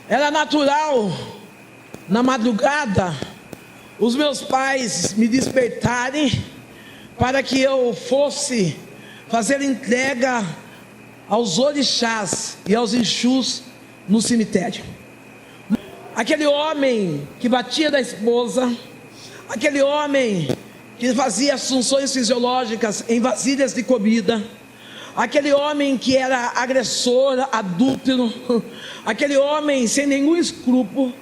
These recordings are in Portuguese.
Era natural, na madrugada, os meus pais me despertarem para que eu fosse fazer entrega aos orixás e aos exus no cemitério. Aquele homem que batia da esposa, aquele homem que fazia as funções fisiológicas em vasilhas de comida, aquele homem que era agressor, adúltero, aquele homem sem nenhum escrúpulo,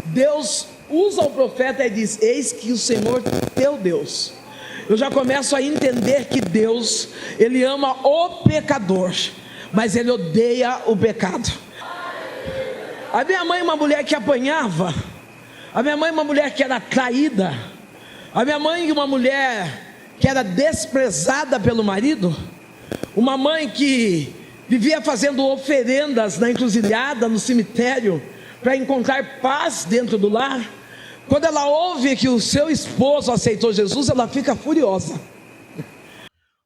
Deus usa o profeta e diz: eis que o Senhor teu Deus. Eu já começo a entender que Deus, Ele ama o pecador, mas Ele odeia o pecado. A minha mãe, uma mulher que apanhava, a minha mãe, uma mulher que era traída, a minha mãe, uma mulher que era desprezada pelo marido, uma mãe que vivia fazendo oferendas na encruzilhada, no cemitério, para encontrar paz dentro do lar. Quando ela ouve que o seu esposo aceitou Jesus, ela fica furiosa.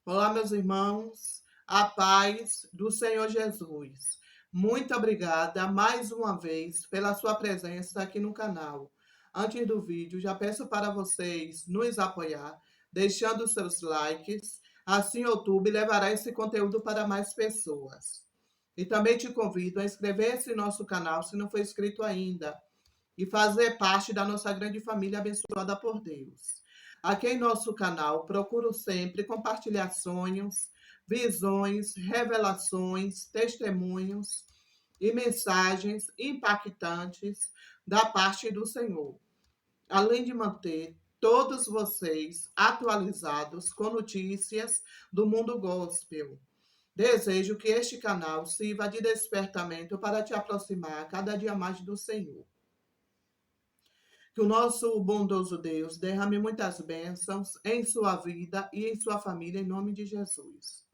Olá, meus irmãos, a paz do Senhor Jesus. Muito obrigada mais uma vez pela sua presença aqui no canal. Antes do vídeo, já peço para vocês nos apoiar, deixando seus likes. Assim o YouTube levará esse conteúdo para mais pessoas. E também te convido a inscrever-se no nosso canal se não for inscrito ainda e fazer parte da nossa grande família abençoada por Deus. Aqui em nosso canal, procuro sempre compartilhar sonhos, visões, revelações, testemunhos e mensagens impactantes da parte do Senhor, além de manter todos vocês atualizados com notícias do mundo gospel. Desejo que este canal sirva de despertamento para te aproximar cada dia mais do Senhor. Que o nosso bondoso Deus derrame muitas bênçãos em sua vida e em sua família, em nome de Jesus.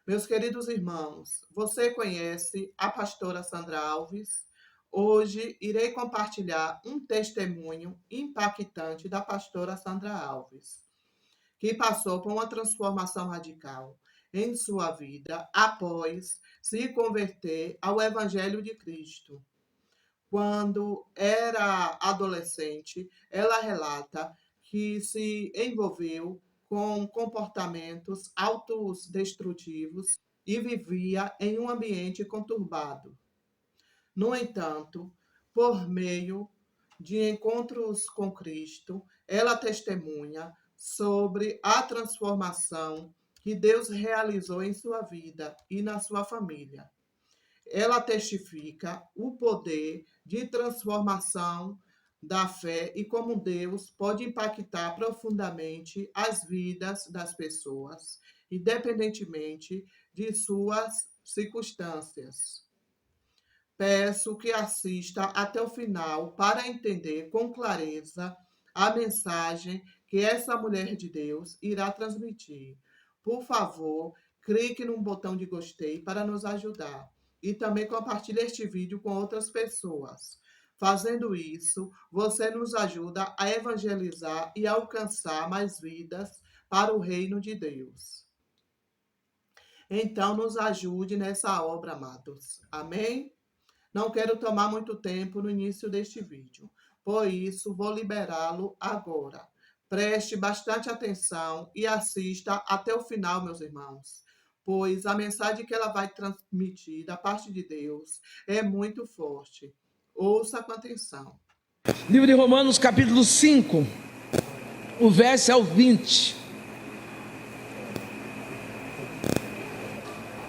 Meus queridos irmãos, você conhece a pastora Sandra Alves? Hoje irei compartilhar um testemunho impactante da pastora Sandra Alves, que passou por uma transformação radical em sua vida após se converter ao Evangelho de Cristo. Quando era adolescente, ela relata que se envolveu com comportamentos autodestrutivos e vivia em um ambiente conturbado. No entanto, por meio de encontros com Cristo, ela testemunha sobre a transformação que Deus realizou em sua vida e na sua família. Ela testifica o poder de transformação da fé e como Deus pode impactar profundamente as vidas das pessoas, independentemente de suas circunstâncias. Peço que assista até o final para entender com clareza a mensagem que essa mulher de Deus irá transmitir. Por favor, clique no botão de gostei para nos ajudar. E também compartilhe este vídeo com outras pessoas. Fazendo isso, você nos ajuda a evangelizar e alcançar mais vidas para o reino de Deus. Então, nos ajude nessa obra, amados. Amém? Não quero tomar muito tempo no início deste vídeo, por isso vou liberá-lo agora. Preste bastante atenção e assista até o final, meus irmãos, pois a mensagem que ela vai transmitir da parte de Deus é muito forte. Ouça com atenção. Livro de Romanos, capítulo 5, o verso é o 20.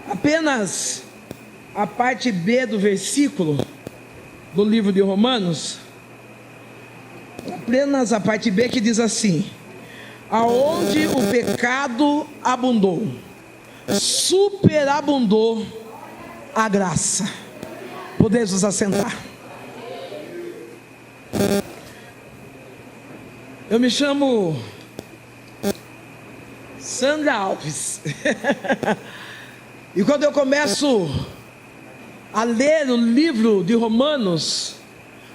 Apenas a parte B do versículo do livro de Romanos, apenas a parte B que diz assim: aonde o pecado abundou, superabundou a graça. Podemos nos assentar. Eu me chamo Sandra Alves e quando eu começo a ler o livro de Romanos,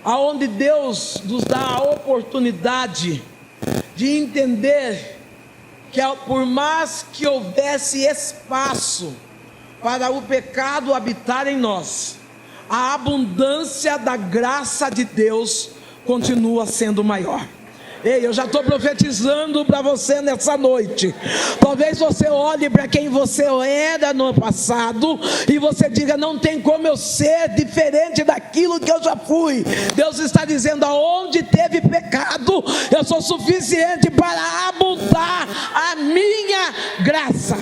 aonde Deus nos dá a oportunidade de entender que por mais que houvesse espaço para o pecado habitar em nós, a abundância da graça de Deus continua sendo maior. Ei, eu já estou profetizando para você nessa noite. Talvez você olhe para quem você era no passado e você diga: não tem como eu ser diferente daquilo que eu já fui. Deus está dizendo: aonde teve pecado, eu sou suficiente para abundar a minha graça.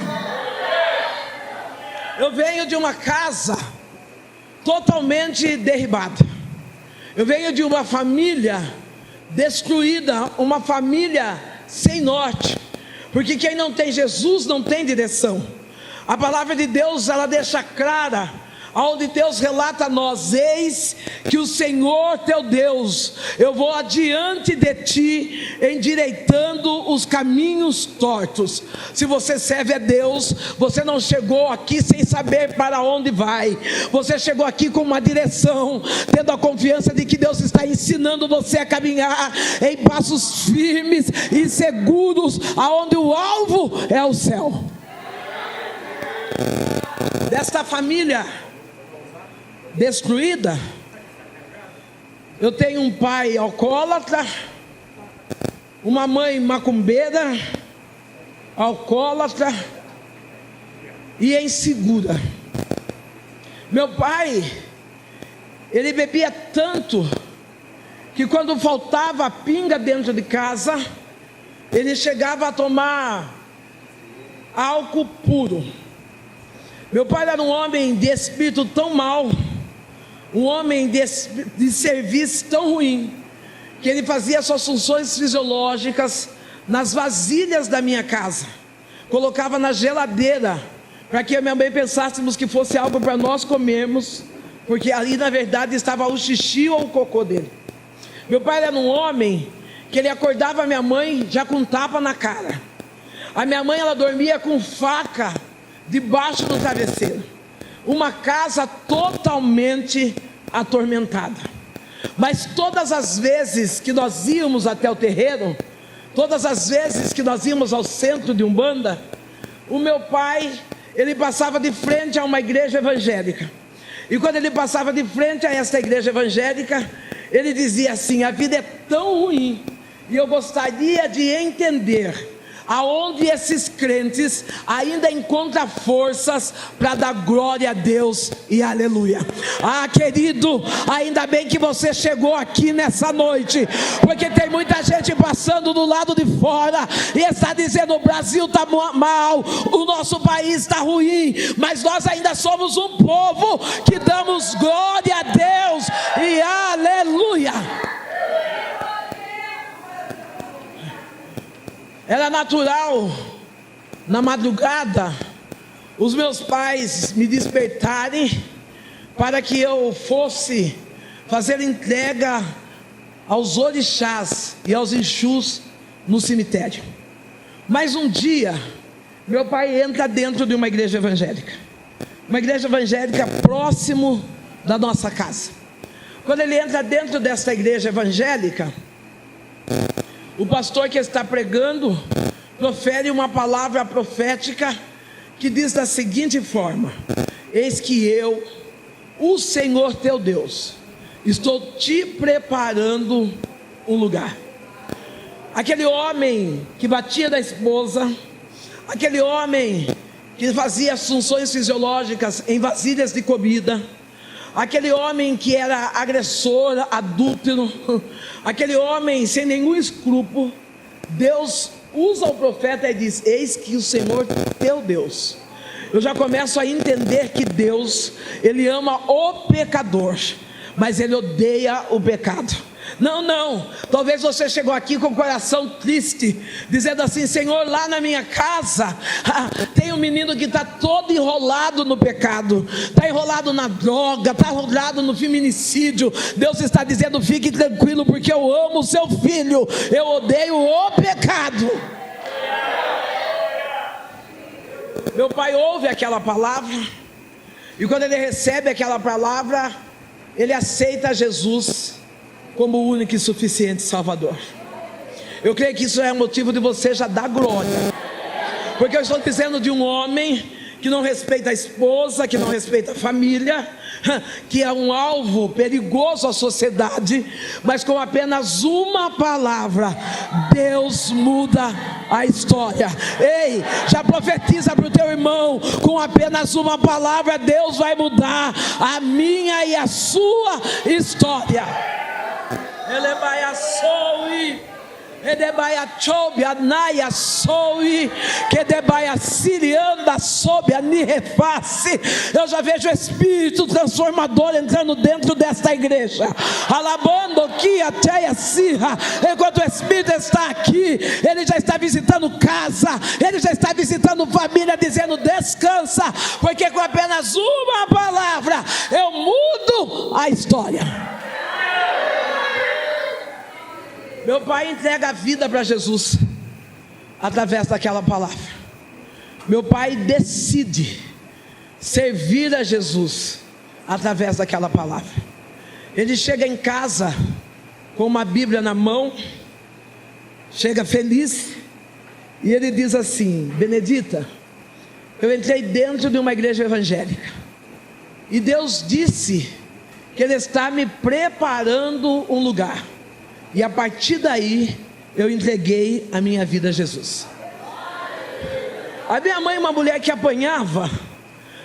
Eu venho de uma casa totalmente derribada. Eu venho de uma família destruída, uma família sem norte, porque quem não tem Jesus não tem direção. A palavra de Deus, ela deixa clara, onde Deus relata a nós: eis que o Senhor teu Deus, eu vou adiante de ti, endireitando os caminhos tortos. Se você serve a Deus, você não chegou aqui sem saber para onde vai, você chegou aqui com uma direção, tendo a confiança de que Deus está ensinando você a caminhar em passos firmes e seguros, aonde o alvo é o céu. Desta família destruída, eu tenho um pai alcoólatra, uma mãe macumbeira, alcoólatra e insegura. Meu pai, ele bebia tanto que quando faltava pinga dentro de casa, ele chegava a tomar álcool puro. Meu pai era um homem de espírito tão mau, um homem de serviço tão ruim, que ele fazia suas funções fisiológicas nas vasilhas da minha casa, colocava na geladeira, para que eu e minha mãe pensássemos que fosse algo para nós comermos, porque ali na verdade estava o xixi ou o cocô dele. Meu pai era um homem que ele acordava a minha mãe já com tapa na cara. A minha mãe, ela dormia com faca debaixo do travesseiro. Uma casa totalmente atormentada. Mas todas as vezes que nós íamos até o terreiro, todas as vezes que nós íamos ao centro de Umbanda, o meu pai, ele passava de frente a uma igreja evangélica. E quando ele passava de frente a essa igreja evangélica, ele dizia assim: a vida é tão ruim, e eu gostaria de entender aonde esses crentes ainda encontram forças para dar glória a Deus e aleluia. Ah, querido, ainda bem que você chegou aqui nessa noite, porque tem muita gente passando do lado de fora e está dizendo: o Brasil está mal, o nosso país está ruim, mas nós ainda somos um povo que damos glória a Deus e aleluia. Era natural, na madrugada, os meus pais me despertarem para que eu fosse fazer entrega aos orixás e aos exus no cemitério. Mas um dia, meu pai entra dentro de uma igreja evangélica próximo da nossa casa. Quando ele entra dentro dessa igreja evangélica, o pastor que está pregando profere uma palavra profética que diz da seguinte forma: eis que eu, o Senhor teu Deus, estou te preparando um lugar. Aquele homem que batia na esposa, aquele homem que fazia as funções fisiológicas em vasilhas de comida, aquele homem que era agressor, adúltero, aquele homem sem nenhum escrúpulo, Deus usa o profeta e diz: eis que o Senhor teu Deus. Eu já começo a entender que Deus, Ele ama o pecador, mas Ele odeia o pecado. Não, talvez você chegou aqui com o coração triste, dizendo assim: Senhor, lá na minha casa tem um menino que está todo enrolado no pecado, está enrolado na droga, está enrolado no feminicídio. Deus está dizendo: fique tranquilo, porque eu amo o seu filho, eu odeio o pecado. Meu pai ouve aquela palavra, e quando ele recebe aquela palavra, ele aceita Jesus como o único e suficiente Salvador. Eu creio que isso é motivo de você já dar glória, porque eu estou dizendo de um homem que não respeita a esposa, que não respeita a família, que é um alvo perigoso à sociedade, mas com apenas uma palavra, Deus muda a história. Ei, já profetiza para o teu irmão, com apenas uma palavra, Deus vai mudar a minha e a sua história. Ele vai açoe. Edebaia choube, anaia soe, que debaia sirianda soube, anireface. Eu já vejo o Espírito transformador entrando dentro desta igreja. Alabando que até sirra. Enquanto o Espírito está aqui, ele já está visitando casa, ele já está visitando família, dizendo: descansa, porque com apenas uma palavra eu mudo a história. Meu pai entrega a vida para Jesus através daquela palavra. Meu pai decide servir a Jesus através daquela palavra. Ele chega em casa com uma Bíblia na mão, chega feliz, e ele diz assim: Benedita, eu entrei dentro de uma igreja evangélica, e Deus disse que Ele está me preparando um lugar. E a partir daí, eu entreguei a minha vida a Jesus. A minha mãe, uma mulher que apanhava.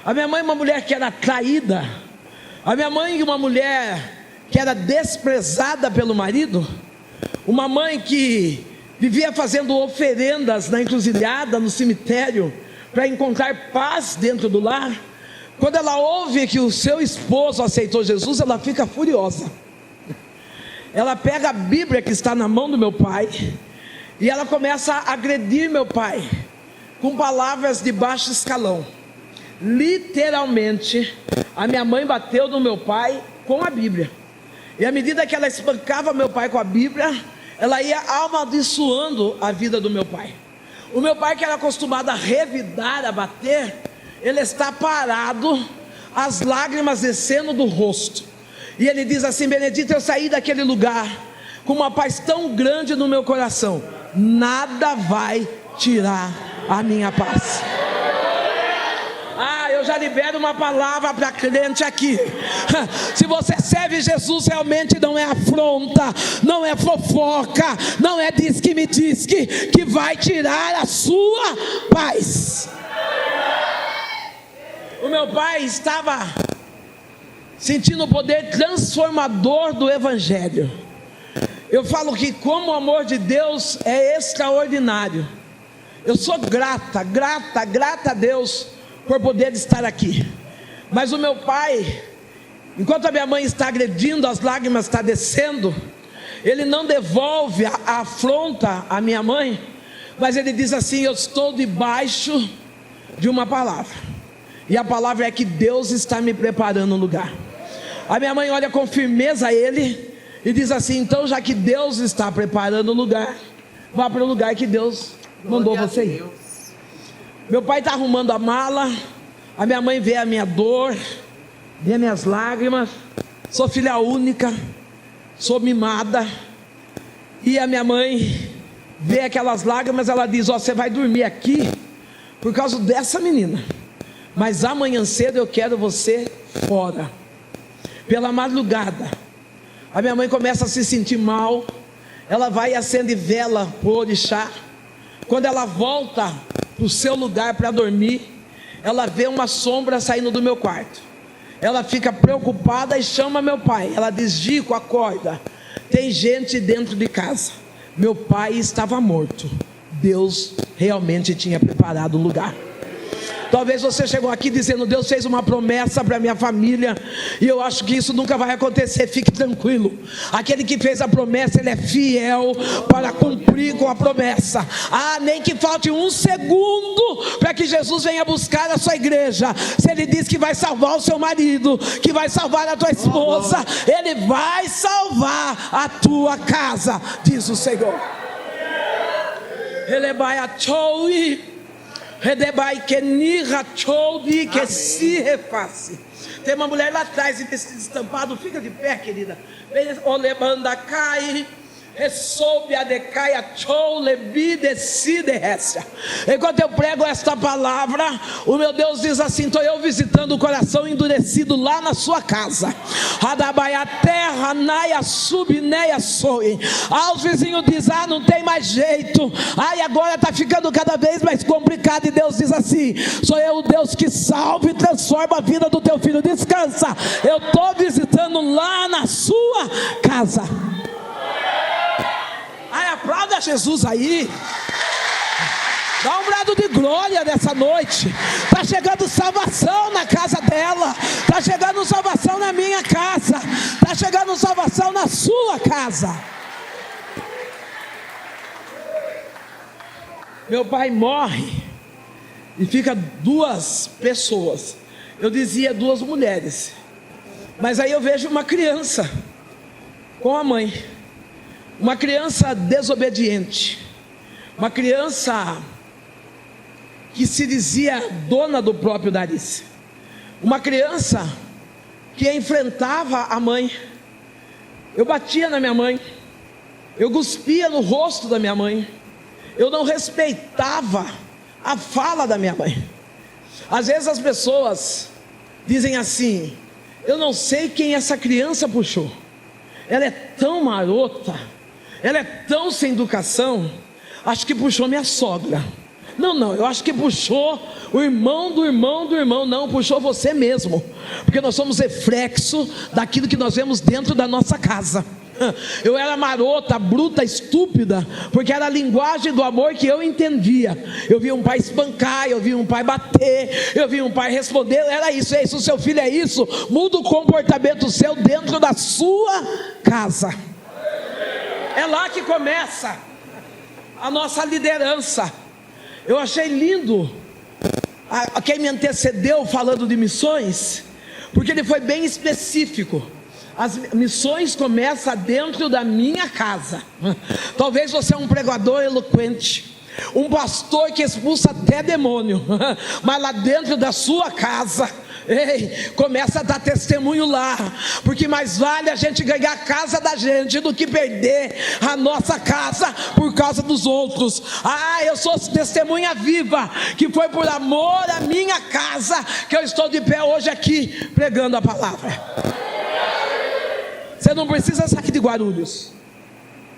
A minha mãe, uma mulher que era traída. A minha mãe, uma mulher que era desprezada pelo marido. Uma mãe que vivia fazendo oferendas na encruzilhada, no cemitério, para encontrar paz dentro do lar. Quando ela ouve que o seu esposo aceitou Jesus, ela fica furiosa. Ela pega a Bíblia que está na mão do meu pai e ela começa a agredir meu pai com palavras de baixo escalão. Literalmente, a minha mãe bateu no meu pai com a Bíblia. E à medida que ela espancava meu pai com a Bíblia, ela ia amaldiçoando a vida do meu pai. O meu pai, que era acostumado a revidar, a bater, ele está parado, as lágrimas descendo do rosto. E ele diz assim: Benedita, eu saí daquele lugar com uma paz tão grande no meu coração, nada vai tirar a minha paz. Eu já libero uma palavra para crente aqui. Se você serve Jesus, realmente não é afronta, não é fofoca, não é diz que me diz que vai tirar a sua paz. O meu pai estava sentindo o poder transformador do Evangelho. Eu falo que como o amor de Deus é extraordinário. Eu sou grata a Deus por poder estar aqui. Mas o meu pai, enquanto a minha mãe está agredindo, as lágrimas estão descendo, ele não devolve a afronta à minha mãe, mas ele diz assim: eu estou debaixo de uma palavra, e a palavra é que Deus está me preparando um lugar. A minha mãe olha com firmeza a ele e diz assim: então, já que Deus está preparando o lugar, vá para o lugar que Deus mandou você ir. Meu pai está arrumando a mala, a minha mãe vê a minha dor, vê as minhas lágrimas. Sou filha única, sou mimada, e a minha mãe vê aquelas lágrimas. Ela diz: você vai dormir aqui por causa dessa menina, mas amanhã cedo eu quero você fora. Pela madrugada, a minha mãe começa a se sentir mal. Ela vai e acende vela para o orixá. Quando ela volta para o seu lugar para dormir, ela vê uma sombra saindo do meu quarto. Ela fica preocupada e chama meu pai. Ela diz: Gico, acorda, tem gente dentro de casa. Meu pai estava morto. Deus realmente tinha preparado um lugar. Talvez você chegou aqui dizendo: Deus fez uma promessa para minha família, e eu acho que isso nunca vai acontecer. Fique tranquilo, aquele que fez a promessa, ele é fiel para cumprir com a promessa. Nem que falte um segundo para que Jesus venha buscar a sua igreja. Se ele diz que vai salvar o seu marido, que vai salvar a tua esposa, ele vai salvar a tua casa, diz o Senhor. Ele vai atoe. Que se reface. Tem uma mulher lá atrás, e desse estampado, fica de pé, querida. Olebanda cai, Enquanto eu prego esta palavra, o meu Deus diz assim: estou eu visitando o coração endurecido lá na sua casa. Os vizinhos dizem: não tem mais jeito, agora está ficando cada vez mais complicado. E Deus diz assim: sou eu o Deus que salva e transforma a vida do teu filho. Descansa, eu estou visitando lá na sua casa. Aplauda Jesus aí. Dá um brado de glória nessa noite. Está chegando salvação na casa dela. Está chegando salvação na minha casa. Está chegando salvação na sua casa. Meu pai morre e fica 2 pessoas. Eu dizia 2 mulheres, mas aí eu vejo uma criança com a mãe. Uma criança desobediente, uma criança que se dizia dona do próprio nariz, uma criança que enfrentava a mãe. Eu batia na minha mãe, eu cuspia no rosto da minha mãe, eu não respeitava a fala da minha mãe. Às vezes as pessoas dizem assim: eu não sei quem essa criança puxou, ela é tão marota, ela é tão sem educação, acho que puxou minha sogra. Não, eu acho que puxou o irmão do irmão do irmão. Não, puxou você mesmo, porque nós somos reflexo daquilo que nós vemos dentro da nossa casa. Eu era marota, bruta, estúpida, porque era a linguagem do amor que eu entendia. Eu via um pai espancar, eu via um pai bater, eu via um pai responder: era isso, é isso, o seu filho é isso. Muda o comportamento seu dentro da sua casa. É lá que começa a nossa liderança. Eu achei lindo quem me antecedeu falando de missões, porque ele foi bem específico. As missões começam dentro da minha casa. Talvez você é um pregador eloquente, um pastor que expulsa até demônio, mas lá dentro da sua casa, começa a dar testemunho lá, porque mais vale a gente ganhar a casa da gente do que perder a nossa casa por causa dos outros. Eu sou testemunha viva, que foi por amor à minha casa que eu estou de pé hoje aqui pregando a palavra. Você não precisa sair de Guarulhos,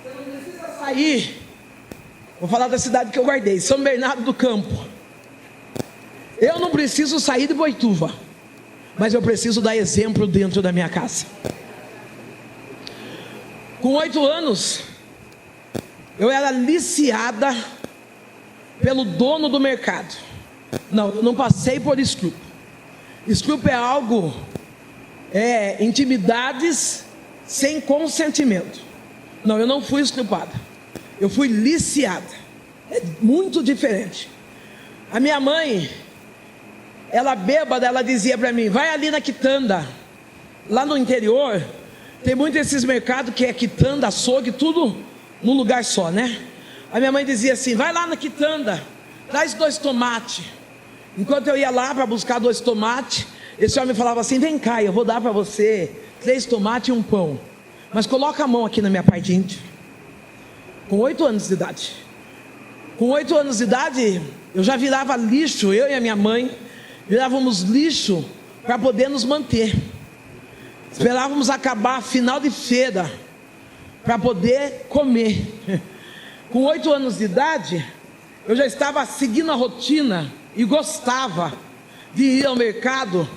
você não precisa sair, vou falar da cidade que eu guardei, São Bernardo do Campo. Eu não preciso sair de Boituva, mas eu preciso dar exemplo dentro da minha casa. Com 8 anos, eu era aliciada pelo dono do mercado. Não, eu não passei por escrúpulo. Escrúpulo é algo, intimidades sem consentimento. Não, eu não fui escrupada, eu fui liciada. É muito diferente. A minha mãe, ela bêbada, ela dizia para mim: vai ali na quitanda. Lá no interior tem muito esses mercados que é quitanda, açougue, tudo num lugar só, né? A minha mãe dizia assim: vai lá na quitanda, traz 2 tomates. Enquanto eu ia lá para buscar 2 tomates, esse homem falava assim: vem cá, eu vou dar para você 3 tomates e um pão, mas coloca a mão aqui na minha parte íntima. Com 8 anos de idade. Com 8 anos de idade, eu já virava lixo, eu e a minha mãe virávamos lixo para poder nos manter. Esperávamos acabar final de feira para poder comer. Com 8 anos de idade, eu já estava seguindo a rotina e gostava de ir ao mercado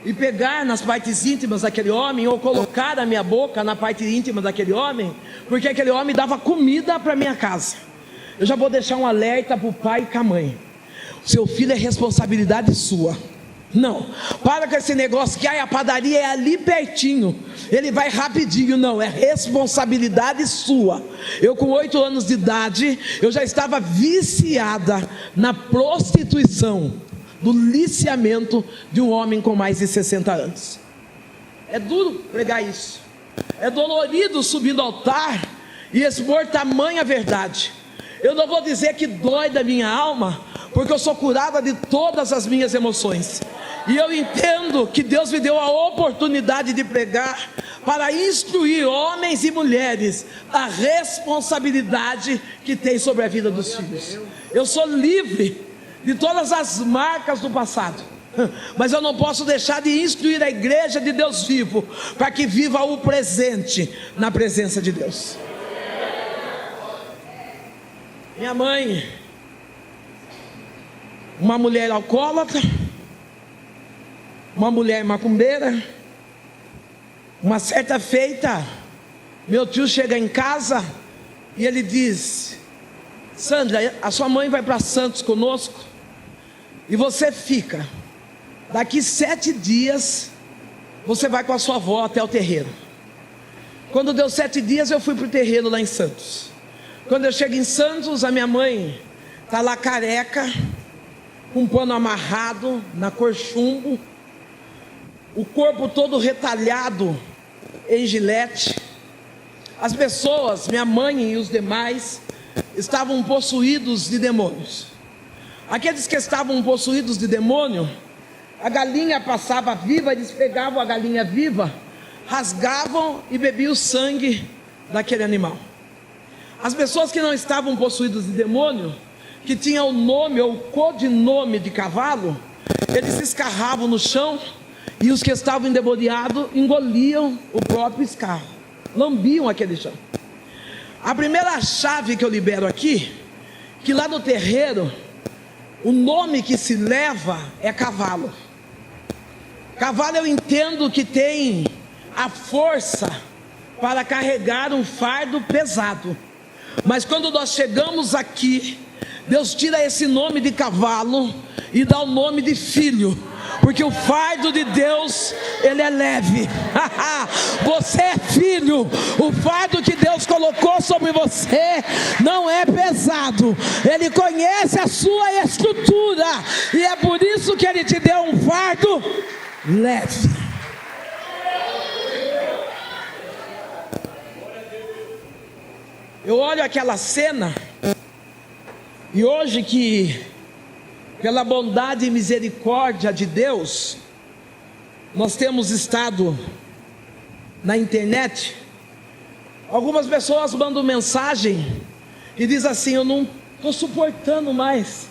e pegar nas partes íntimas daquele homem, ou colocar a minha boca na parte íntima daquele homem, porque aquele homem dava comida para minha casa. Eu já vou deixar um alerta para o pai e para a mãe: seu filho é responsabilidade sua. Não, para com esse negócio que a padaria é ali pertinho, ele vai rapidinho. Não, é responsabilidade sua. Eu com 8 anos de idade, eu já estava viciada na prostituição, do liciamento de um homem com mais de 60 anos. É duro pregar isso, é dolorido subir no altar e expor tamanha verdade. Eu não vou dizer que dói da minha alma, porque eu sou curada de todas as minhas emoções, e eu entendo que Deus me deu a oportunidade de pregar para instruir homens e mulheres a responsabilidade que tem sobre a vida dos filhos. Eu sou livre de todas as marcas do passado, mas eu não posso deixar de instruir a igreja de Deus vivo, para que viva o presente na presença de Deus. Minha mãe, uma mulher alcoólatra, uma mulher macumbeira. Uma certa feita, meu tio chega em casa e ele diz: Sandra, a sua mãe vai para Santos conosco e você fica. Daqui 7 dias você vai com a sua avó até o terreiro. Quando deu 7 dias eu fui para o terreiro lá em Santos. Quando eu chego em Santos, a minha mãe está lá careca, com um pano amarrado na cor chumbo, o corpo todo retalhado em gilete. As pessoas, minha mãe e os demais, estavam possuídos de demônios. Aqueles que estavam possuídos de demônio, a galinha passava viva, eles pegavam a galinha viva, rasgavam e bebiam o sangue daquele animal. As pessoas que não estavam possuídas de demônio, que tinham o nome ou o codinome de cavalo, eles se escarravam no chão, e os que estavam endemoniados engoliam o próprio escarro, lambiam aquele chão. A primeira chave que eu libero aqui, que lá no terreiro, o nome que se leva é cavalo. Cavalo eu entendo que tem a força para carregar um fardo pesado. Mas quando nós chegamos aqui, Deus tira esse nome de cavalo e dá o nome de filho, porque o fardo de Deus, ele é leve. Você é filho. O fardo que Deus colocou sobre você não é pesado. Ele conhece a sua estrutura, e é por isso que Ele te deu um fardo leve. Eu olho aquela cena, e hoje que, pela bondade e misericórdia de Deus, nós temos estado na internet. Algumas pessoas mandam mensagem e diz assim: eu não estou suportando mais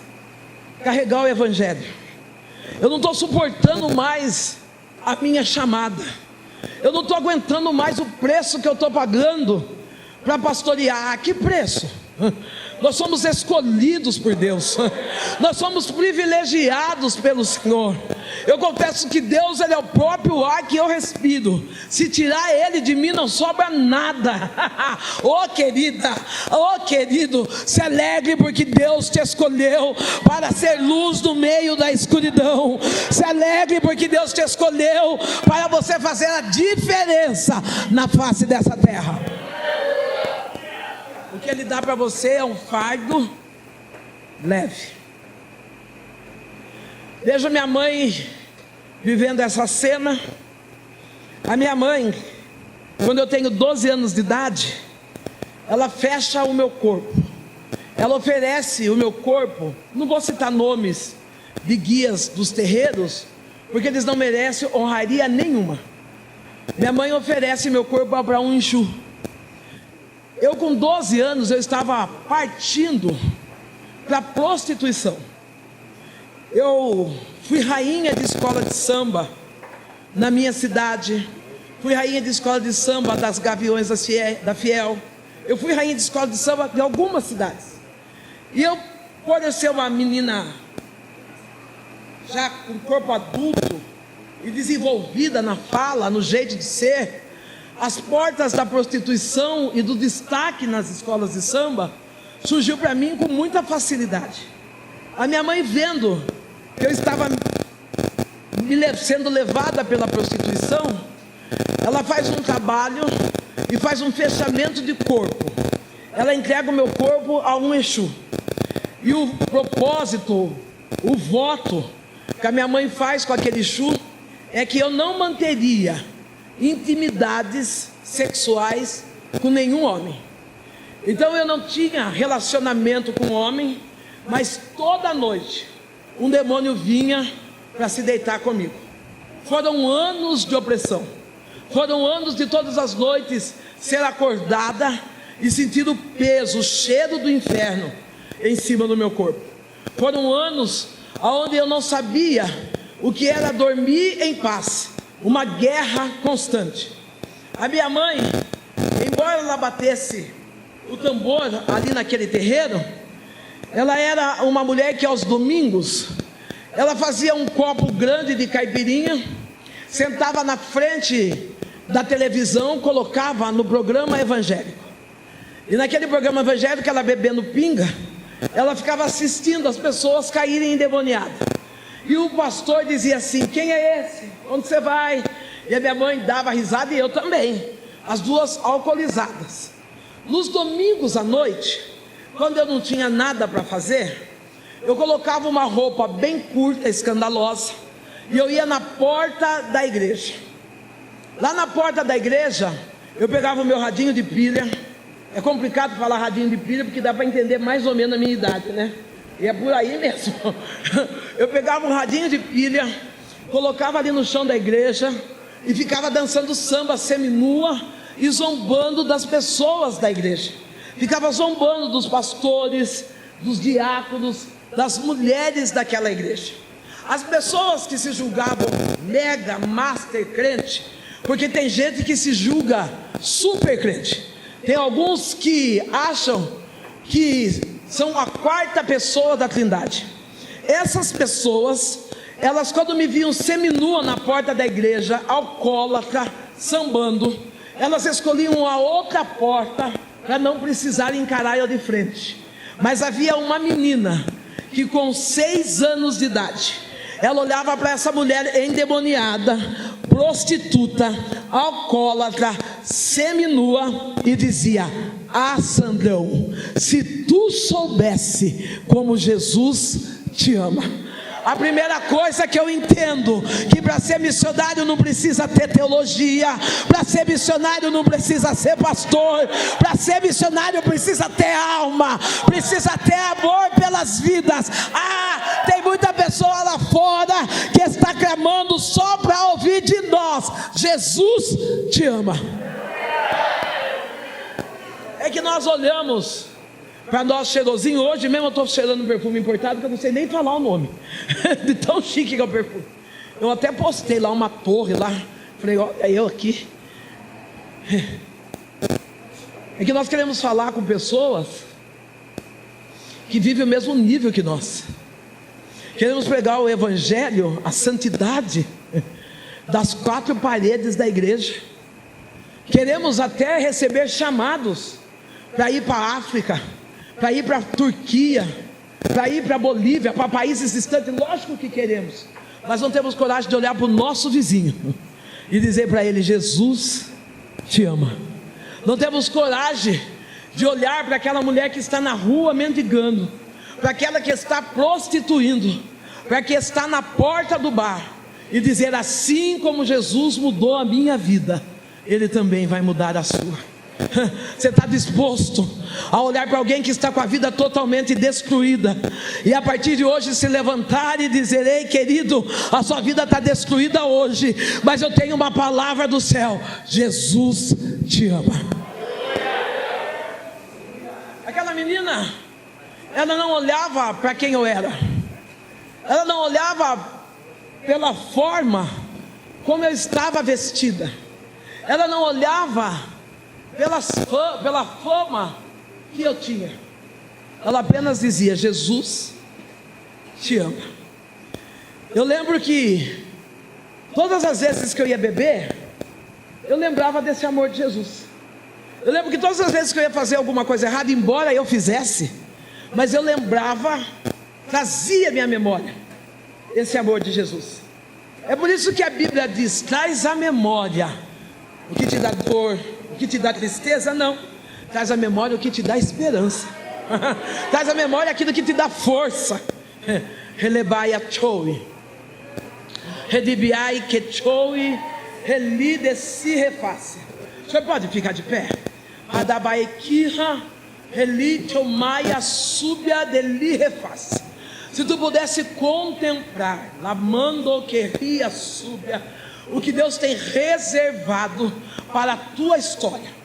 carregar o evangelho, eu não estou suportando mais a minha chamada, eu não estou aguentando mais o preço que eu estou pagando para pastorear. Que preço? Nós somos escolhidos por Deus, nós somos privilegiados pelo Senhor. Eu confesso que Deus, Ele é o próprio ar que eu respiro. Se tirar Ele de mim, não sobra nada. Oh querida, oh querido, se alegre porque Deus te escolheu para ser luz no meio da escuridão. Se alegre porque Deus te escolheu para você fazer a diferença na face dessa terra. O que Ele dá para você é um fardo leve. Veja minha mãe vivendo essa cena. A minha mãe, quando eu tenho 12 anos de idade, ela fecha o meu corpo, ela oferece o meu corpo. Não vou citar nomes de guias dos terreiros, porque eles não merecem honraria nenhuma. Minha mãe oferece meu corpo para um Exu. Eu com 12 anos, eu estava partindo para a prostituição. Eu fui rainha de escola de samba na minha cidade, fui rainha de escola de samba das Gaviões da Fiel, eu fui rainha de escola de samba de algumas cidades. E eu, por eu ser uma menina já com corpo adulto e desenvolvida na fala, no jeito de ser, as portas da prostituição e do destaque nas escolas de samba surgiu para mim com muita facilidade. A minha mãe, vendo que eu estava sendo levada pela prostituição, ela faz um trabalho e faz um fechamento de corpo. Ela entrega o meu corpo a um Exu. E o propósito, o voto que a minha mãe faz com aquele Exu é que eu não manteria intimidades sexuais com nenhum homem. Então eu não tinha relacionamento com homem, mas toda noite um demônio vinha para se deitar comigo. Foram anos de opressão, Foram anos de todas as noites ser acordada e sentir o peso, o cheiro do inferno em cima do meu corpo. Foram anos onde eu não sabia o que era dormir em paz, uma guerra constante. A minha mãe, embora ela batesse o tambor ali naquele terreiro, ela era uma mulher que aos domingos, ela fazia um copo grande de caipirinha, sentava na frente da televisão, colocava no programa evangélico, e naquele programa evangélico, ela bebendo pinga, ela ficava assistindo as pessoas caírem endemoniadas, e o pastor dizia assim: quem é esse? Onde você vai? E a minha mãe dava risada e eu também, as duas alcoolizadas. Nos domingos à noite, quando eu não tinha nada para fazer, eu colocava uma roupa bem curta, escandalosa, e eu ia na porta da igreja. Lá na porta da igreja, eu pegava o meu radinho de pilha. É complicado falar radinho de pilha, porque dá para entender mais ou menos a minha idade, né? E é por aí mesmo. Eu pegava um radinho de pilha, colocava ali no chão da igreja, e ficava dançando samba seminua, e zombando das pessoas da igreja. Ficava zombando dos pastores, dos diáconos, das mulheres daquela igreja. As pessoas que se julgavam mega, master crente, porque tem gente que se julga super crente. Tem alguns que acham que são a quarta pessoa da Trindade. Essas pessoas, elas quando me viam seminua na porta da igreja, alcoólatra, sambando, elas escolhiam a outra porta para não precisar encarar eu de frente. Mas havia uma menina que com 6 anos de idade, ela olhava para essa mulher endemoniada, prostituta, alcoólatra, seminua, e dizia: ah, Sandrão, se tu soubesse como Jesus te ama. A primeira coisa que eu entendo, que para ser missionário não precisa ter teologia, para ser missionário não precisa ser pastor, para ser missionário precisa ter alma, precisa ter amor pelas vidas. Ah, tem muita pessoa lá fora que está clamando só para ouvir de nós: Jesus te ama. É que nós olhamos para nós cheirosinho. Hoje mesmo eu estou cheirando um perfume importado que eu não sei nem falar o nome de tão chique que é o perfume. Eu até postei lá uma torre lá, falei: olha eu aqui. É que nós queremos falar com pessoas que vivem o mesmo nível que nós. Queremos pregar o evangelho, a santidade das 4 paredes da igreja. Queremos até receber chamados para ir para a África, para ir para a Turquia, para ir para a Bolívia, para países distantes. Lógico que queremos, mas não temos coragem de olhar para o nosso vizinho e dizer para ele: Jesus te ama. Não temos coragem de olhar para aquela mulher que está na rua mendigando, para aquela que está prostituindo, para que está na porta do bar, e dizer: assim como Jesus mudou a minha vida, Ele também vai mudar a sua. Você está disposto a olhar para alguém que está com a vida totalmente destruída, e a partir de hoje se levantar e dizer: ei querido, a sua vida está destruída hoje, mas eu tenho uma palavra do céu: Jesus te ama. Aquela menina, ela não olhava para quem eu era, ela não olhava pela forma como eu estava vestida, ela não olhava pela fama que eu tinha. Ela apenas dizia: Jesus te ama. Eu lembro que todas as vezes que eu ia beber, eu lembrava desse amor de Jesus. Eu lembro que todas as vezes que eu ia fazer alguma coisa errada, embora eu fizesse, mas eu lembrava, trazia à minha memória esse amor de Jesus. É por isso que a Bíblia diz: traz à memória o que te dá dor, o que te dá tristeza. Não, traz à memória o que te dá esperança. Traz à memória aquilo que te dá força. Relebai a choui, redibiai que choui, relide se reface. O senhor pode ficar de pé? Adabai kira, relite o maia subia de li reface. Se tu pudesse contemplar, lamando que ria subia, o que Deus tem reservado para a tua história.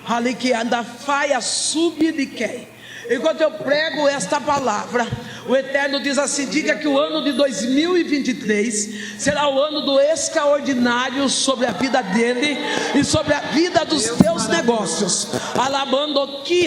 Ali que anda faia sub de quem. Enquanto eu prego esta palavra, o Eterno diz assim: diga que o ano de 2023 será o ano do extraordinário sobre a vida dele e sobre a vida dos teus negócios. Alabando que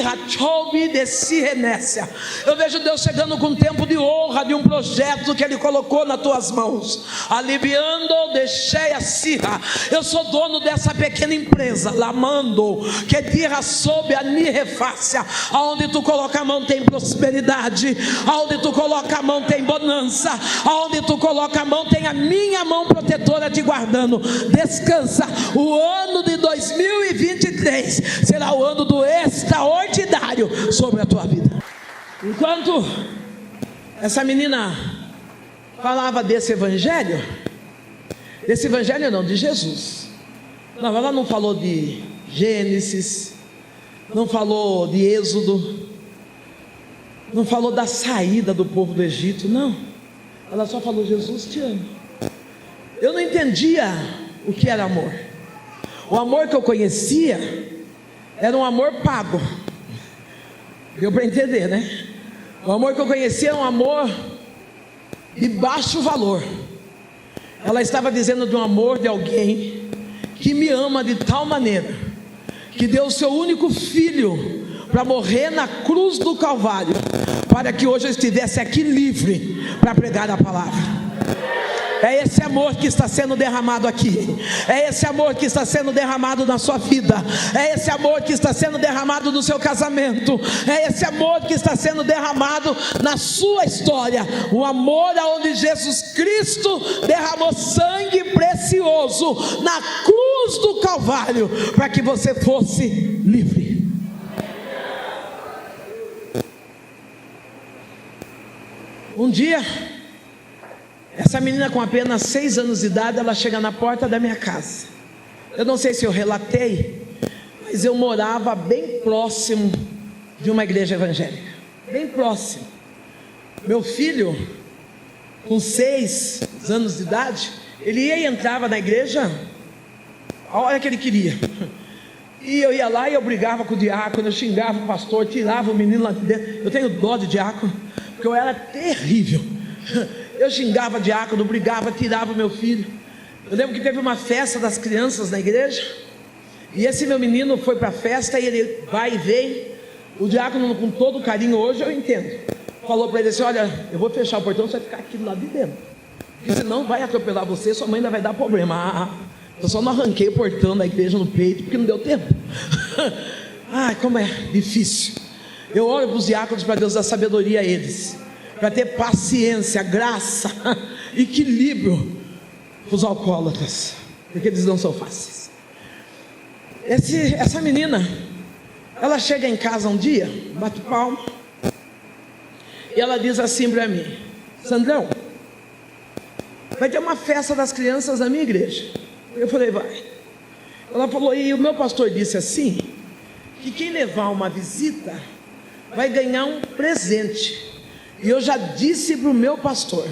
eu vejo Deus chegando com um tempo de honra de um projeto que Ele colocou nas tuas mãos. Aliviando, deixei a cirra. Eu sou dono dessa pequena empresa. Lamando que dirra sob a nirrefácia. Aonde tu coloca a mão tem prosperidade, aonde tu coloca a mão tem bonança, aonde tu coloca a mão tem a minha mão protetora te guardando. Descansa. O ano de 2023 será o ano do extraordinário sobre a tua vida. Enquanto essa menina falava desse evangelho não, de Jesus. Não, ela não falou de Gênesis, não falou de Êxodo, não falou da saída do povo do Egito, não. Ela só falou: Jesus te ama. Eu não entendia o que era amor. O amor que eu conhecia era um amor pago. Deu para entender, né? O amor que eu conhecia era um amor de baixo valor. Ela estava dizendo de um amor de alguém que me ama de tal maneira que deu o seu único filho para morrer na cruz do Calvário, para que hoje eu estivesse aqui livre para pregar a palavra. É esse amor que está sendo derramado aqui. É esse amor que está sendo derramado na sua vida. É esse amor que está sendo derramado no seu casamento. É esse amor que está sendo derramado na sua história. O amor aonde Jesus Cristo derramou sangue precioso na cruz do Calvário, para que você fosse livre. Um dia, essa menina com apenas 6 anos de idade, ela chega na porta da minha casa. Eu não sei se eu relatei, mas eu morava bem próximo de uma igreja evangélica. Bem próximo. Meu filho, com 6 anos de idade, ele ia e entrava na igreja a hora que ele queria. E eu ia lá e eu brigava com o diácono, eu xingava o pastor, tirava o menino lá de dentro. Eu tenho dó de diácono, porque eu era terrível. Eu xingava diácono, brigava, tirava o meu filho. Eu lembro que teve uma festa das crianças na igreja, e esse meu menino foi para a festa, e ele vai e vem. O diácono, com todo carinho, hoje eu entendo, falou para ele assim: olha, eu vou fechar o portão, você vai ficar aqui do lado de dentro, porque senão vai atropelar você, sua mãe ainda vai dar problema. Eu só não arranquei o portão da igreja no peito, porque não deu tempo. Ai, como é difícil. Eu oro para os diáconos, para Deus dar sabedoria a eles, para ter paciência, graça, equilíbrio para os alcoólatras, porque eles não são fáceis. Essa menina, ela chega em casa um dia, bate palma, e ela diz assim para mim: Sandrão, vai ter uma festa das crianças na minha igreja. Eu falei: vai. Ela falou: e o meu pastor disse assim, que quem levar uma visita vai ganhar um presente. E eu já disse para o meu pastor: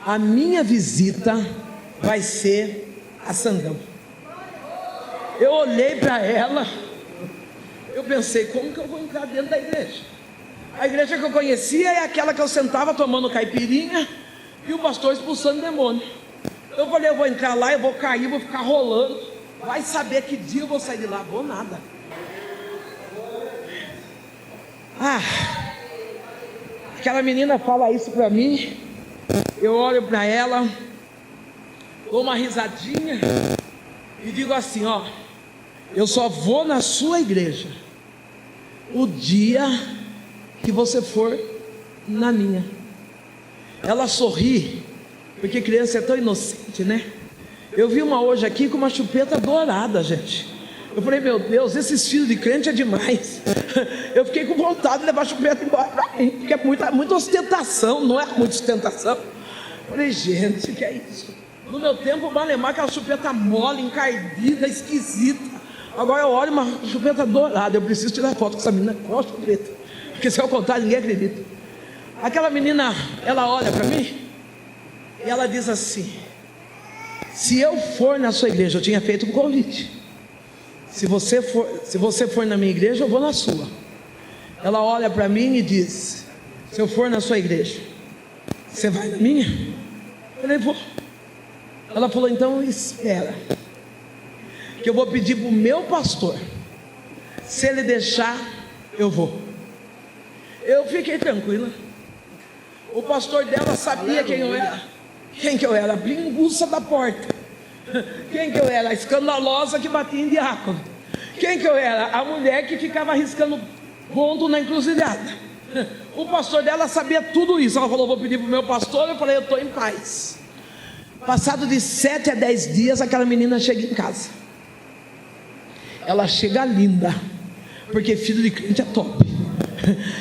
a minha visita vai ser a Sandrão. Eu olhei para ela, eu pensei: como que eu vou entrar dentro da igreja? A igreja que eu conhecia é aquela que eu sentava tomando caipirinha e o pastor expulsando demônio. Eu falei: eu vou entrar lá, eu vou cair, vou ficar rolando, vai saber que dia eu vou sair de lá. Vou nada. Aquela menina fala isso para mim, eu olho para ela, dou uma risadinha e digo assim: ó, eu só vou na sua igreja o dia que você for na minha. Ela sorri, porque criança é tão inocente, né? Eu vi uma hoje aqui com uma chupeta dourada, gente. Eu falei: meu Deus, esses filhos de crente é demais. Eu fiquei com vontade de levar a chupeta embora para mim, porque é muita ostentação, não é muita ostentação. Eu falei: gente, o que é isso? No meu tempo, o Malemar, aquela chupeta mole, encardida, esquisita. Agora eu olho uma chupeta dourada. Eu preciso tirar foto com essa menina com a chupeta, porque se eu contar, ninguém acredita. Aquela menina, ela olha para mim e ela diz assim: se eu for na sua igreja, eu tinha feito um convite. Se você for na minha igreja, eu vou na sua. Ela olha para mim e diz: se eu for na sua igreja, você vai na minha? Eu falei: vou. Ela falou: então espera, que eu vou pedir para o meu pastor, se ele deixar, eu vou. Eu fiquei tranquila. O pastor dela sabia quem eu era. Quem que eu era? A bringuça da porta. Quem que eu era? A escandalosa que batia em diácono. Quem que eu era? A mulher que ficava arriscando ponto na encruzilhada. O pastor dela sabia tudo isso. Ela falou: vou pedir para o meu pastor. Eu falei: eu estou em paz. Passado de 7 a 10 dias, aquela menina chega em casa. Ela chega linda, porque filho de crente é top.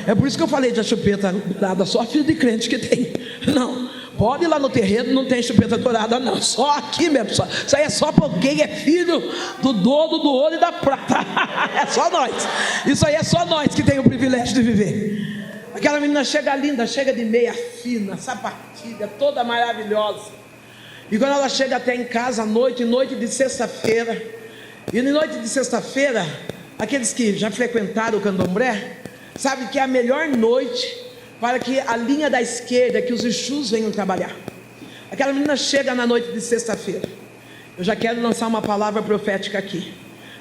É por isso que eu falei de a chupeta dourada, só filho de crente que tem. Não, pode ir lá no terreiro, não tem chupeta dourada não, só aqui mesmo. Isso aí é só para quem é filho do dono do ouro e da prata. É só nós. Isso aí é só nós que tem o privilégio de viver. Aquela menina chega linda, chega de meia fina, sapatilha, toda maravilhosa. E quando ela chega até em casa à noite de sexta-feira, e na noite de sexta-feira, aqueles que já frequentaram o candomblé sabe que é a melhor noite para que a linha da esquerda, que os Exus venham trabalhar. Aquela menina chega na noite de sexta-feira. Eu já quero lançar uma palavra profética aqui.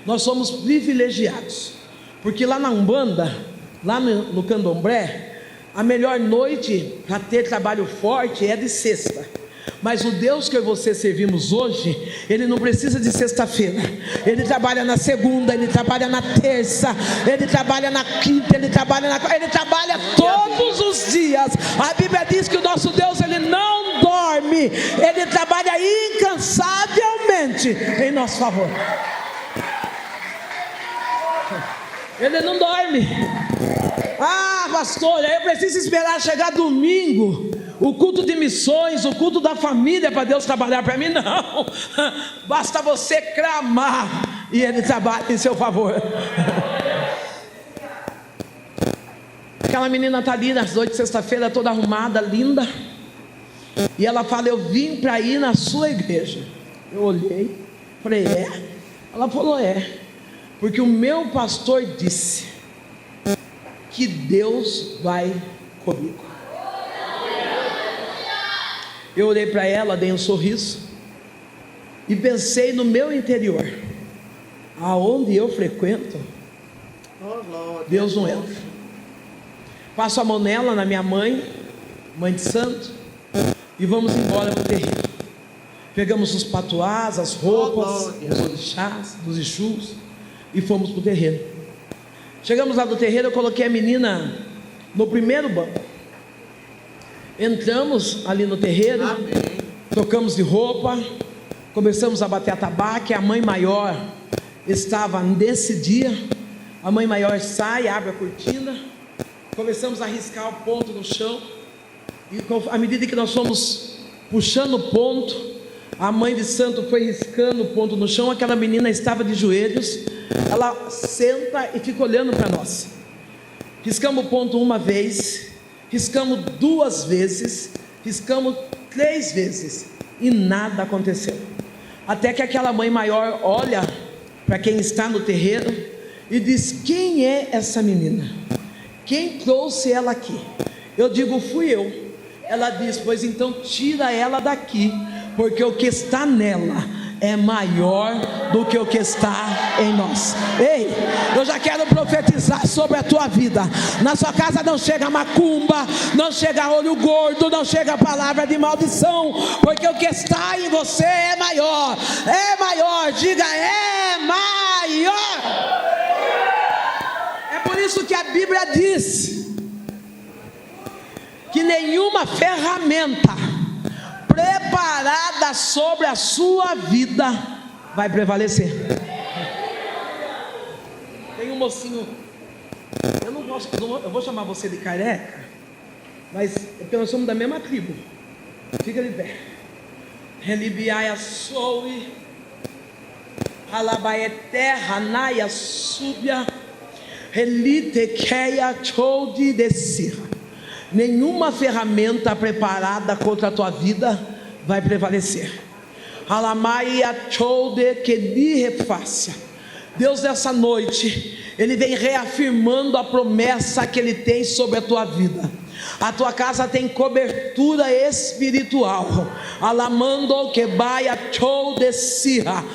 Nós somos privilegiados, porque lá na Umbanda, lá no candomblé, a melhor noite para ter trabalho forte é de sexta. Mas o Deus que eu e você servimos hoje, Ele não precisa de sexta-feira. Ele trabalha na segunda, Ele trabalha na terça, Ele trabalha na quinta, Ele trabalha todos os dias. A Bíblia diz que o nosso Deus, Ele não dorme. Ele trabalha incansavelmente em nosso favor. Ele não dorme. Ah, pastor, eu preciso esperar chegar domingo, o culto de missões, o culto da família, para Deus trabalhar para mim. Não, basta você clamar e Ele trabalha em seu favor. Aquela menina está ali nas noites de sexta-feira, toda arrumada, linda, e ela fala: eu vim para ir na sua igreja. Eu olhei, falei: é? Ela falou: é, porque o meu pastor disse que Deus vai comigo. Eu olhei para ela, dei um sorriso e pensei no meu interior: aonde eu frequento, Deus não entra. Passo a mão nela, na minha mãe de santo, e vamos embora para o terreiro. Pegamos os patuás, as roupas, os orixás, dos Exus, e fomos para o terreiro. Chegamos lá do terreiro, eu coloquei a menina no primeiro banco. Entramos ali no terreiro, trocamos de roupa, começamos a bater atabaque. A mãe maior estava nesse dia. A mãe maior sai, abre a cortina, começamos a riscar o ponto no chão. E à medida que nós fomos puxando o ponto, a mãe de santo foi riscando o ponto no chão. Aquela menina estava de joelhos. Ela senta e fica olhando para nós. Riscamos o ponto uma vez, riscamos 2 vezes, riscamos 3 vezes e nada aconteceu. Até que aquela mãe maior olha para quem está no terreiro e diz: quem é essa menina? Quem trouxe ela aqui? Eu digo: fui eu. Ela diz: pois então tira ela daqui, porque o que está nela é maior do que o que está em nós. Ei, eu já quero profetizar sobre a tua vida. Na sua casa não chega macumba, não chega olho gordo, não chega palavra de maldição, porque o que está em você é maior. É maior, diga: é maior. É por isso que a Bíblia diz que nenhuma ferramenta preparada sobre a sua vida vai prevalecer. Tem um mocinho, eu vou chamar você de careca, mas é porque nós somos da mesma tribo. Fica de pé. Relibiaia soui, alabaeté, hanaia súbia, relitequeia choudi desirra. Nenhuma ferramenta preparada contra a tua vida vai prevalecer. Alamai achoude que lhe refácia. Deus, nessa noite, Ele vem reafirmando a promessa que Ele tem sobre a tua vida. A tua casa tem cobertura espiritual. Alamando que baia chou de sirra.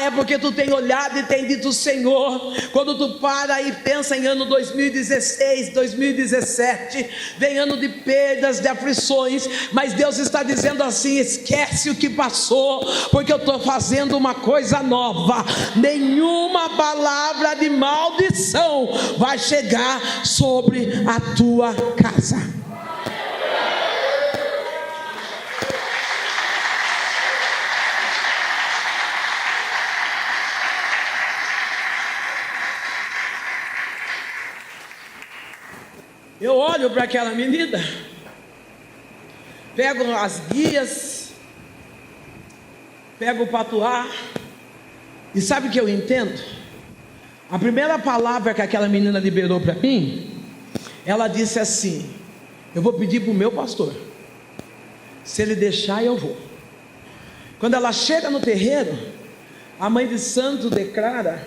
É porque tu tem olhado e tem dito: Senhor, quando tu para e pensa em ano 2016, 2017, vem ano de perdas, de aflições, mas Deus está dizendo assim: esquece o que passou, porque eu estou fazendo uma coisa nova. Nenhuma palavra de maldição vai chegar sobre a tua casa. Eu olho para aquela menina, pego as guias, pego o patuá, e sabe o que eu entendo? A primeira palavra que aquela menina liberou para mim, ela disse assim: eu vou pedir para o meu pastor, se ele deixar eu vou. Quando ela chega no terreiro, a mãe de santo declara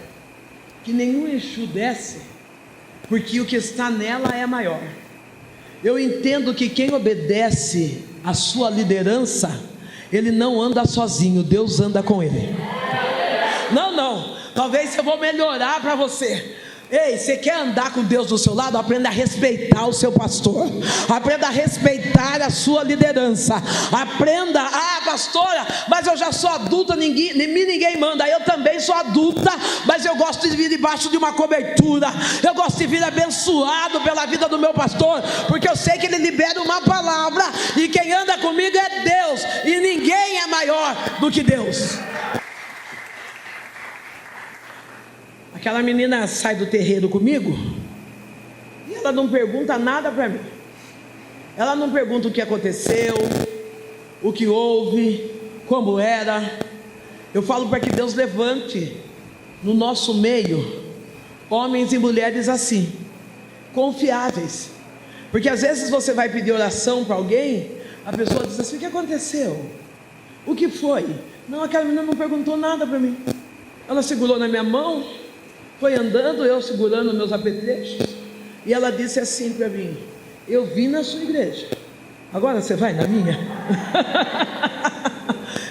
que nenhum Exu desce, porque o que está nela é maior. Eu entendo que quem obedece à sua liderança, ele não anda sozinho, Deus anda com ele. Não, talvez eu vou melhorar para você. Ei, você quer andar com Deus do seu lado? Aprenda a respeitar o seu pastor, aprenda a respeitar a sua liderança. Aprenda: pastora, mas eu já sou adulta, ninguém manda. Eu também sou adulta, mas eu gosto de vir debaixo de uma cobertura. Eu gosto de vir abençoado pela vida do meu pastor, porque eu sei que ele libera uma palavra, e quem anda comigo é Deus, e ninguém é maior do que Deus. Aquela menina sai do terreiro comigo, e ela não pergunta nada para mim. Ela não pergunta o que aconteceu, o que houve, como era. Eu falo para que Deus levante no nosso meio homens e mulheres assim, confiáveis. Porque às vezes você vai pedir oração para alguém, a pessoa diz assim: o que aconteceu? O que foi? Não, aquela menina não perguntou nada para mim. Ela segurou na minha mão, foi andando, eu segurando meus apetrechos, e ela disse assim para mim: eu vim na sua igreja, agora você vai na minha?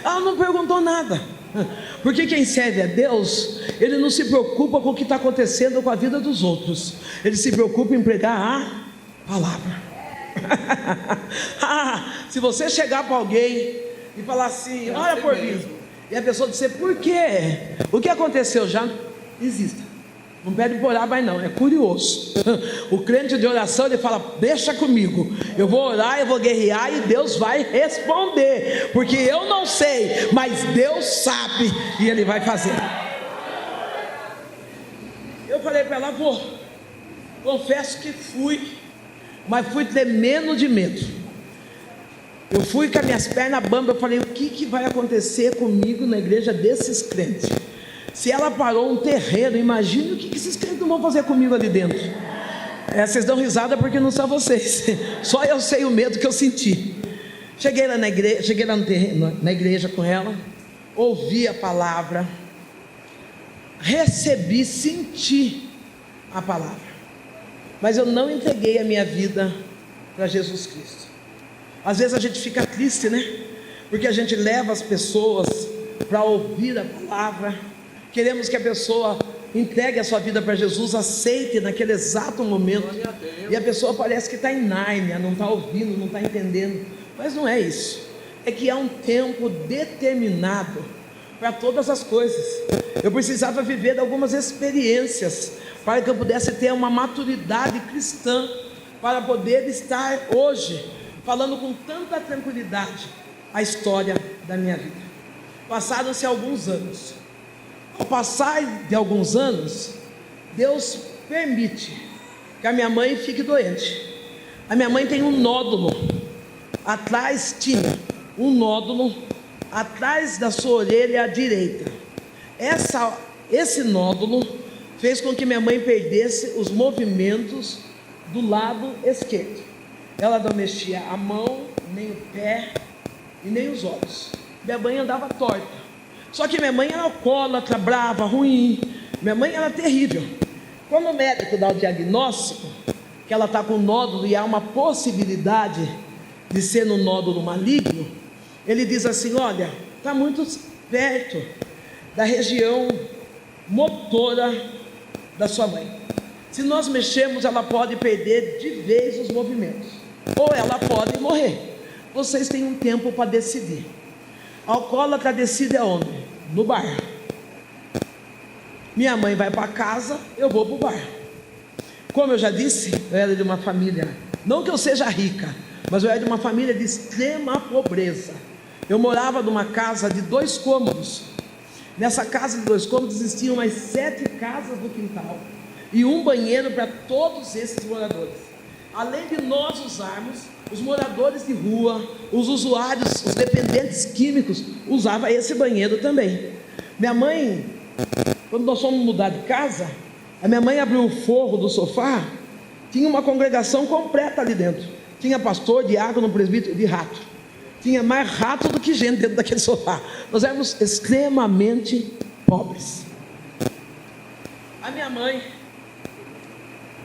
Ela não perguntou nada, porque quem serve a Deus, ele não se preocupa com o que está acontecendo com a vida dos outros, ele se preocupa em pregar a palavra. Se você chegar para alguém e falar assim: ora por mim, e a pessoa disser: por quê? O que aconteceu? Já existe. Não pede por orar, mas não, é curioso. O crente de oração, ele fala: deixa comigo, eu vou orar, eu vou guerrear, e Deus vai responder, porque eu não sei, mas Deus sabe, e Ele vai fazer. Eu falei para ela: vou. Confesso que fui, mas fui tremendo de medo. Eu fui com as minhas pernas bambas. Eu falei: o que vai acontecer comigo na igreja desses crentes? Se ela parou um terreiro, imagine o que esses crentes não vão fazer comigo ali dentro. Vocês dão risada porque não são vocês, só eu sei o medo que eu senti. Cheguei lá na no terreno, na igreja com ela, ouvi a palavra, recebi, senti a palavra, mas eu não entreguei a minha vida para Jesus Cristo. Às vezes a gente fica triste, né? Porque a gente leva as pessoas para ouvir a palavra. Queremos que a pessoa entregue a sua vida para Jesus, aceite naquele exato momento, e a pessoa parece que está em Nárnia, não está ouvindo, não está entendendo, mas não é isso. É que há um tempo determinado para todas as coisas. Eu precisava viver algumas experiências para que eu pudesse ter uma maturidade cristã, para poder estar hoje falando com tanta tranquilidade a história da minha vida. Passaram-se alguns anos. Ao passar de alguns anos, Deus permite que a minha mãe fique doente. A minha mãe tem um nódulo tinha um nódulo atrás da sua orelha direita. Esse nódulo fez com que minha mãe perdesse os movimentos do lado esquerdo. Ela não mexia a mão, nem o pé e nem os olhos. minha mãe andava torta. Só que minha mãe era alcoólatra, brava, ruim. Minha mãe era terrível. Quando o médico dá o diagnóstico que ela está com nódulo e há uma possibilidade de ser no nódulo maligno, ele diz assim: olha, está muito perto da região motora da sua mãe. Se nós mexermos, ela pode perder de vez os movimentos, ou ela pode morrer. Vocês têm um tempo para decidir. A alcoólatra decide aonde? No bar. Minha mãe vai para casa, eu vou para o bar. Como eu já disse, eu era de uma família, não que eu seja rica, mas eu era de uma família de extrema pobreza. Eu morava numa casa de 2 cômodos. Nessa casa de 2 cômodos existiam mais 7 casas no quintal e um banheiro para todos esses moradores. Além de nós usarmos, os moradores de rua, os usuários, os dependentes químicos usavam esse banheiro também. Minha mãe, quando nós fomos mudar de casa, a minha mãe abriu o forro do sofá, tinha uma congregação completa ali dentro. Tinha pastor, diácono, presbítero, de rato. Tinha mais rato do que gente dentro daquele sofá. Nós éramos extremamente pobres. A minha mãe,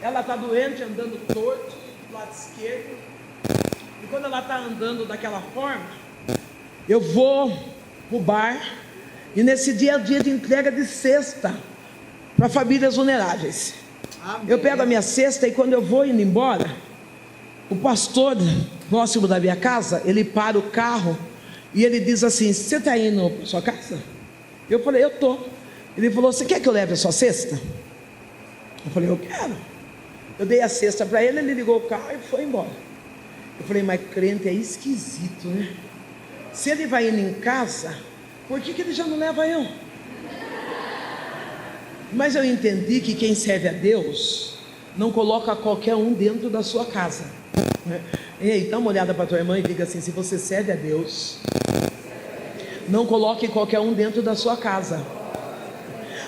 ela está doente, andando torto, do lado esquerdo. E quando ela está andando daquela forma, eu vou para o bar. E nesse dia é o dia de entrega de cesta para famílias vulneráveis. Amém. Eu pego a minha cesta e quando eu vou indo embora, o pastor próximo da minha casa, ele para o carro e ele diz assim: você está indo para sua casa? Eu falei: eu estou. Ele falou: você quer que eu leve a sua cesta? Eu falei: eu quero. Eu dei a cesta para ele, ele ligou o carro e foi embora. Eu falei: mas crente é esquisito, né? Se ele vai indo em casa, por que ele já não leva eu? Mas eu entendi que quem serve a Deus não coloca qualquer um dentro da sua casa. Ei, dá uma olhada para a tua irmã e diga assim: se você serve a Deus, não coloque qualquer um dentro da sua casa.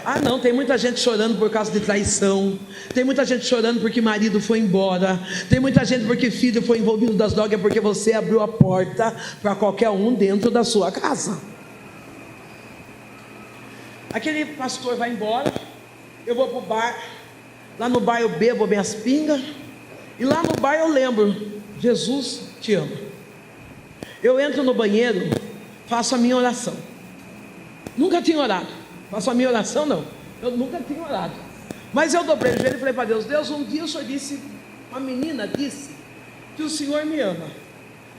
Ah não, tem muita gente chorando por causa de traição, tem muita gente chorando porque marido foi embora, tem muita gente porque filho foi envolvido das drogas, porque você abriu a porta para qualquer um dentro da sua casa. Aquele pastor vai embora, eu vou para o bar. Lá no bar eu bebo minhas pingas, e lá no bar eu lembro: Jesus te ama. Eu entro no banheiro, faço a minha oração. Nunca tinha orado. Faço a minha oração, não. Eu nunca tinha orado. Mas eu dobrei o joelho e falei para Deus: Deus, um dia o Senhor disse, uma menina disse que o Senhor me ama.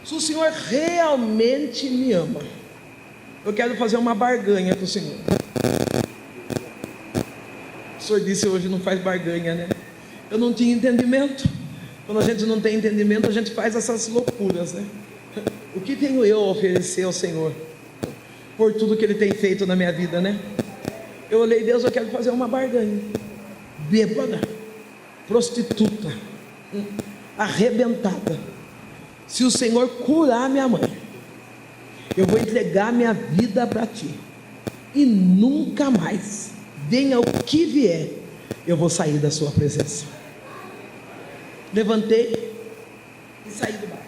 Se o Senhor realmente me ama, eu quero fazer uma barganha com o Senhor. O Senhor disse: hoje não faz barganha, né? Eu não tinha entendimento. Quando a gente não tem entendimento, a gente faz essas loucuras, né? O que tenho eu a oferecer ao Senhor por tudo que Ele tem feito na minha vida, né? Eu olhei: Deus, eu quero fazer uma barganha. Bêbada, prostituta, arrebentada. Se o Senhor curar minha mãe, eu vou entregar minha vida para Ti, e nunca mais, venha o que vier, eu vou sair da Sua presença. Levantei e saí do bar.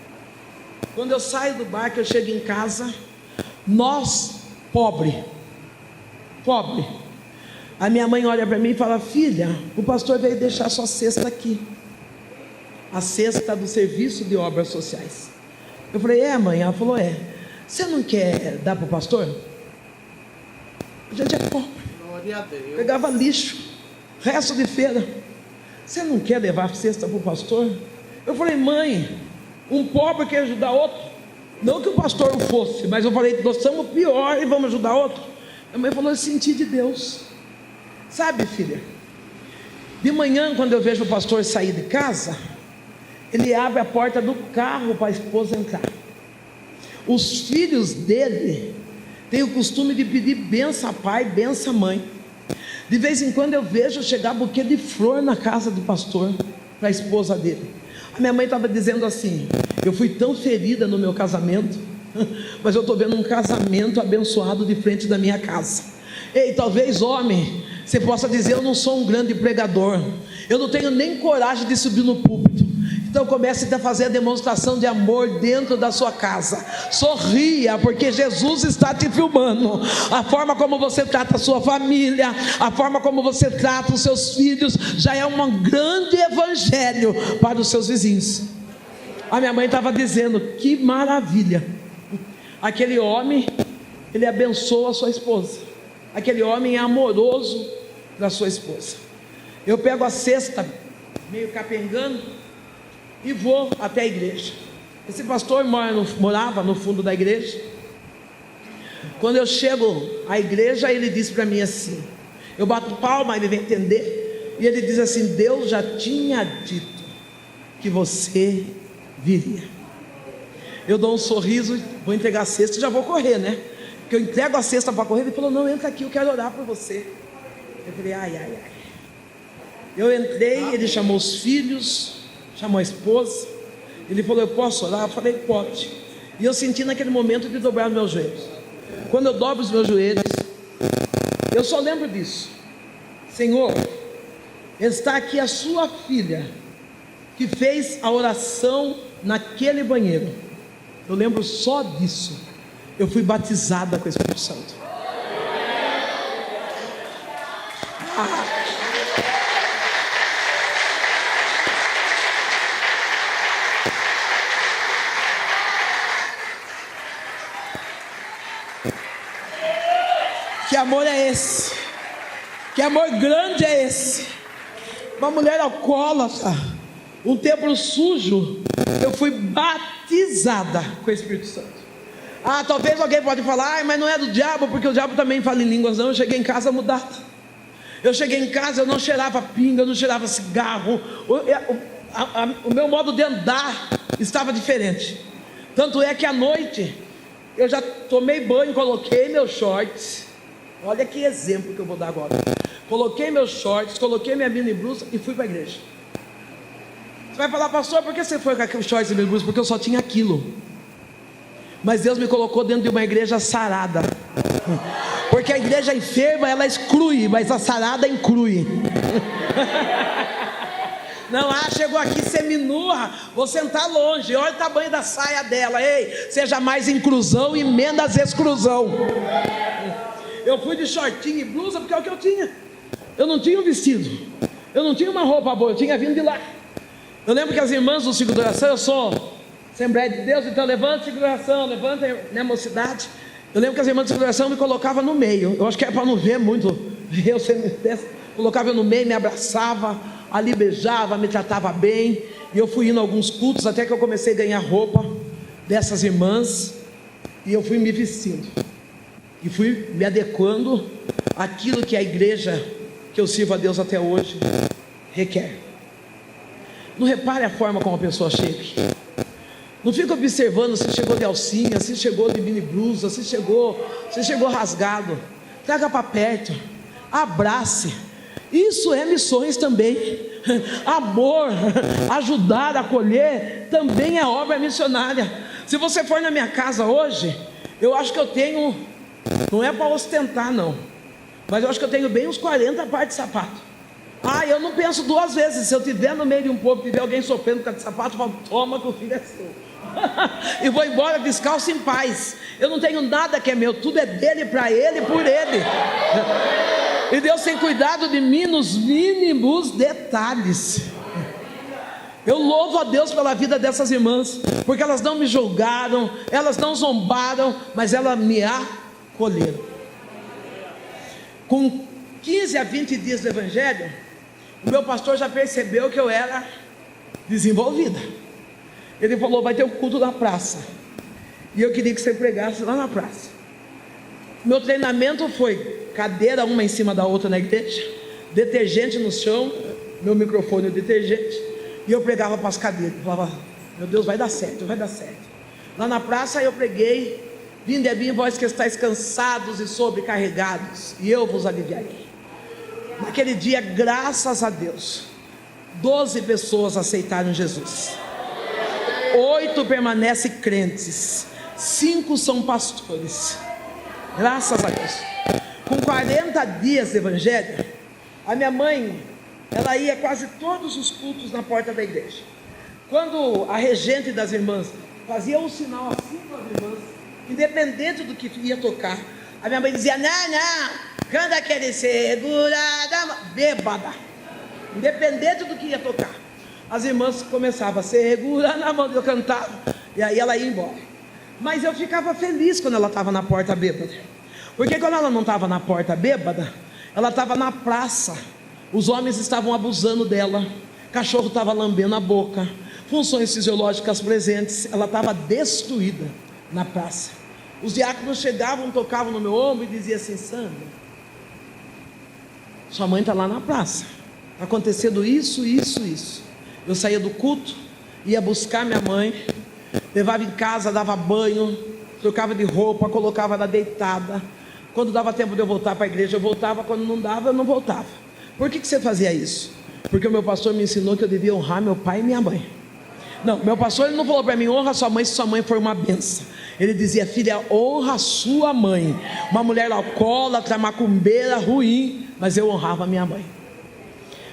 Quando eu saio do bar, que eu chego em casa, nós, pobre, a minha mãe olha para mim e fala: filha, o pastor veio deixar sua cesta aqui, a cesta do serviço de obras sociais. Eu falei: é, mãe? Ela falou: é. Você não quer dar para o pastor? A gente é pobre, glória a Deus. Pegava lixo, resto de feira. Você não quer levar a cesta para o pastor? Eu falei: mãe, um pobre quer ajudar outro. Não que o pastor o fosse, mas eu falei: nós somos pior e vamos ajudar outro. A mãe falou: eu senti de Deus. Sabe, filha, de manhã, quando eu vejo o pastor sair de casa, ele abre a porta do carro para a esposa entrar. Os filhos dele têm o costume de pedir benção a pai, benção a mãe. De vez em quando eu vejo chegar buquê de flor na casa do pastor para a esposa dele. A minha mãe estava dizendo assim: eu fui tão ferida no meu casamento, mas eu estou vendo um casamento abençoado de frente da minha casa. Ei, talvez, homem, você possa dizer: eu não sou um grande pregador, eu não tenho nem coragem de subir no púlpito. Então comece a fazer a demonstração de amor dentro da sua casa. Sorria, porque Jesus está te filmando. A forma como você trata a sua família, a forma como você trata os seus filhos, já é um grande evangelho para os seus vizinhos. A minha mãe estava dizendo: que maravilha, aquele homem, ele abençoa a sua esposa, aquele homem é amoroso da sua esposa. Eu pego a cesta, meio capengando, e vou até a igreja. Esse pastor morava no fundo da igreja. Quando eu chego à igreja, ele diz para mim assim, eu bato palma, ele vem entender, e ele diz assim: Deus já tinha dito que você viria. Eu dou um sorriso, vou entregar a cesta e já vou correr, né? Porque eu entrego a cesta para correr. Ele falou: não, entra aqui, eu quero orar por você. Eu falei: ai, ai, ai. Eu entrei, ele chamou os filhos, chamou a esposa. Ele falou: eu posso orar? Eu falei: pode. E eu senti naquele momento de dobrar os meus joelhos. Quando eu dobro os meus joelhos, eu só lembro disso: Senhor, está aqui a sua filha, que fez a oração naquele banheiro. Eu lembro só disso. Eu fui batizada com o Espírito Santo. Que amor é esse? Que amor grande é esse? Uma mulher alcoólatra, um templo sujo. Eu fui batizada com o Espírito Santo. Talvez alguém pode falar: mas não é do diabo, porque o diabo também fala em línguas. Não, eu cheguei em casa mudada. Eu cheguei em casa, eu não cheirava pinga, eu não cheirava cigarro. O meu modo de andar estava diferente. Tanto é que à noite eu já tomei banho, coloquei meus shorts. Olha que exemplo que eu vou dar agora. Coloquei meus shorts, coloquei minha mini blusa e fui para a igreja. Você vai falar: pastor, por que você foi com aqueles shorts e mini blusa? Porque eu só tinha aquilo. Mas Deus me colocou dentro de uma igreja sarada. Porque a igreja enferma, ela exclui, mas a sarada inclui. Não, chegou aqui seminua, vou sentar longe, olha o tamanho da saia dela. Ei, seja mais inclusão e menos exclusão. Eu fui de shortinho e blusa porque é o que eu tinha. Eu não tinha um vestido, eu não tinha uma roupa boa, eu tinha vindo de lá. Eu lembro que as irmãs do ciclo de oração, eu sou Assembleia de Deus, então levanta ciclo de oração, levanta, né, mocidade. Eu lembro que as irmãs do ciclo de oração me colocavam no meio. Eu acho que era para não ver muito. Eu colocava no meio, me abraçava, ali beijava, me tratava bem. E eu fui indo a alguns cultos, até que eu comecei a ganhar roupa dessas irmãs. E eu fui me vestindo e fui me adequando àquilo que a igreja que eu sirvo a Deus até hoje requer. Não repare a forma como a pessoa chega. Não fica observando se chegou de alcinha, se chegou de mini blusa, se chegou rasgado. Traga para perto, abrace. Isso é missões também. Amor, ajudar, acolher, também é obra missionária. Se você for na minha casa hoje, eu acho que eu tenho, não é para ostentar não, mas eu acho que eu tenho bem uns 40 pares de sapato. Eu não penso duas vezes. Se eu estiver no meio de um povo, tiver alguém sofrendo com de sapato, eu falo: toma que o filho é seu. E vou embora descalço em paz. Eu não tenho nada que é meu, tudo é dele, para ele, por ele. E Deus tem cuidado de mim nos mínimos detalhes. Eu louvo a Deus pela vida dessas irmãs, porque elas não me julgaram, elas não zombaram, mas elas me acolheram. Com 15 a 20 dias do evangelho, o meu pastor já percebeu que eu era desenvolvida. Ele falou: vai ter um culto na praça, e eu queria que você pregasse lá na praça. Meu treinamento foi cadeira uma em cima da outra na igreja, detergente no chão, meu microfone, o detergente, e eu pregava para as cadeiras. Eu falava: meu Deus, vai dar certo, vai dar certo. Lá na praça eu preguei: vinde a mim vós que estáis cansados e sobrecarregados, e eu vos aliviarei. Naquele dia, graças a Deus, 12 pessoas aceitaram Jesus, 8 permanecem crentes, 5 são pastores. Graças a Deus. Com 40 dias de evangelho, a minha mãe, ela ia quase todos os cultos na porta da igreja. Quando a regente das irmãs fazia um sinal assim para as irmãs, independente do que ia tocar, a minha mãe dizia: não, canta aquele segurada, bêbada, independente do que ia tocar. As irmãs começavam a segurar na mão, eu cantava, e aí ela ia embora. Mas eu ficava feliz quando ela estava na porta bêbada, porque quando ela não estava na porta bêbada, ela estava na praça, os homens estavam abusando dela, cachorro estava lambendo a boca, funções fisiológicas presentes, ela estava destruída na praça. Os diáconos chegavam, tocavam no meu ombro e diziam assim: Sandra, sua mãe está lá na praça, está acontecendo isso. Eu saía do culto, ia buscar minha mãe, levava em casa, dava banho, trocava de roupa, colocava ela deitada. Quando dava tempo de eu voltar para a igreja, eu voltava. Quando não dava, eu não voltava. Por que você fazia isso? Porque o meu pastor me ensinou que eu devia honrar meu pai e minha mãe. Não, meu pastor ele não falou para mim: honra sua mãe se sua mãe for uma benção. Ele dizia: filha, honra sua mãe. Uma mulher alcoólatra, macumbeira, ruim, mas eu honrava minha mãe.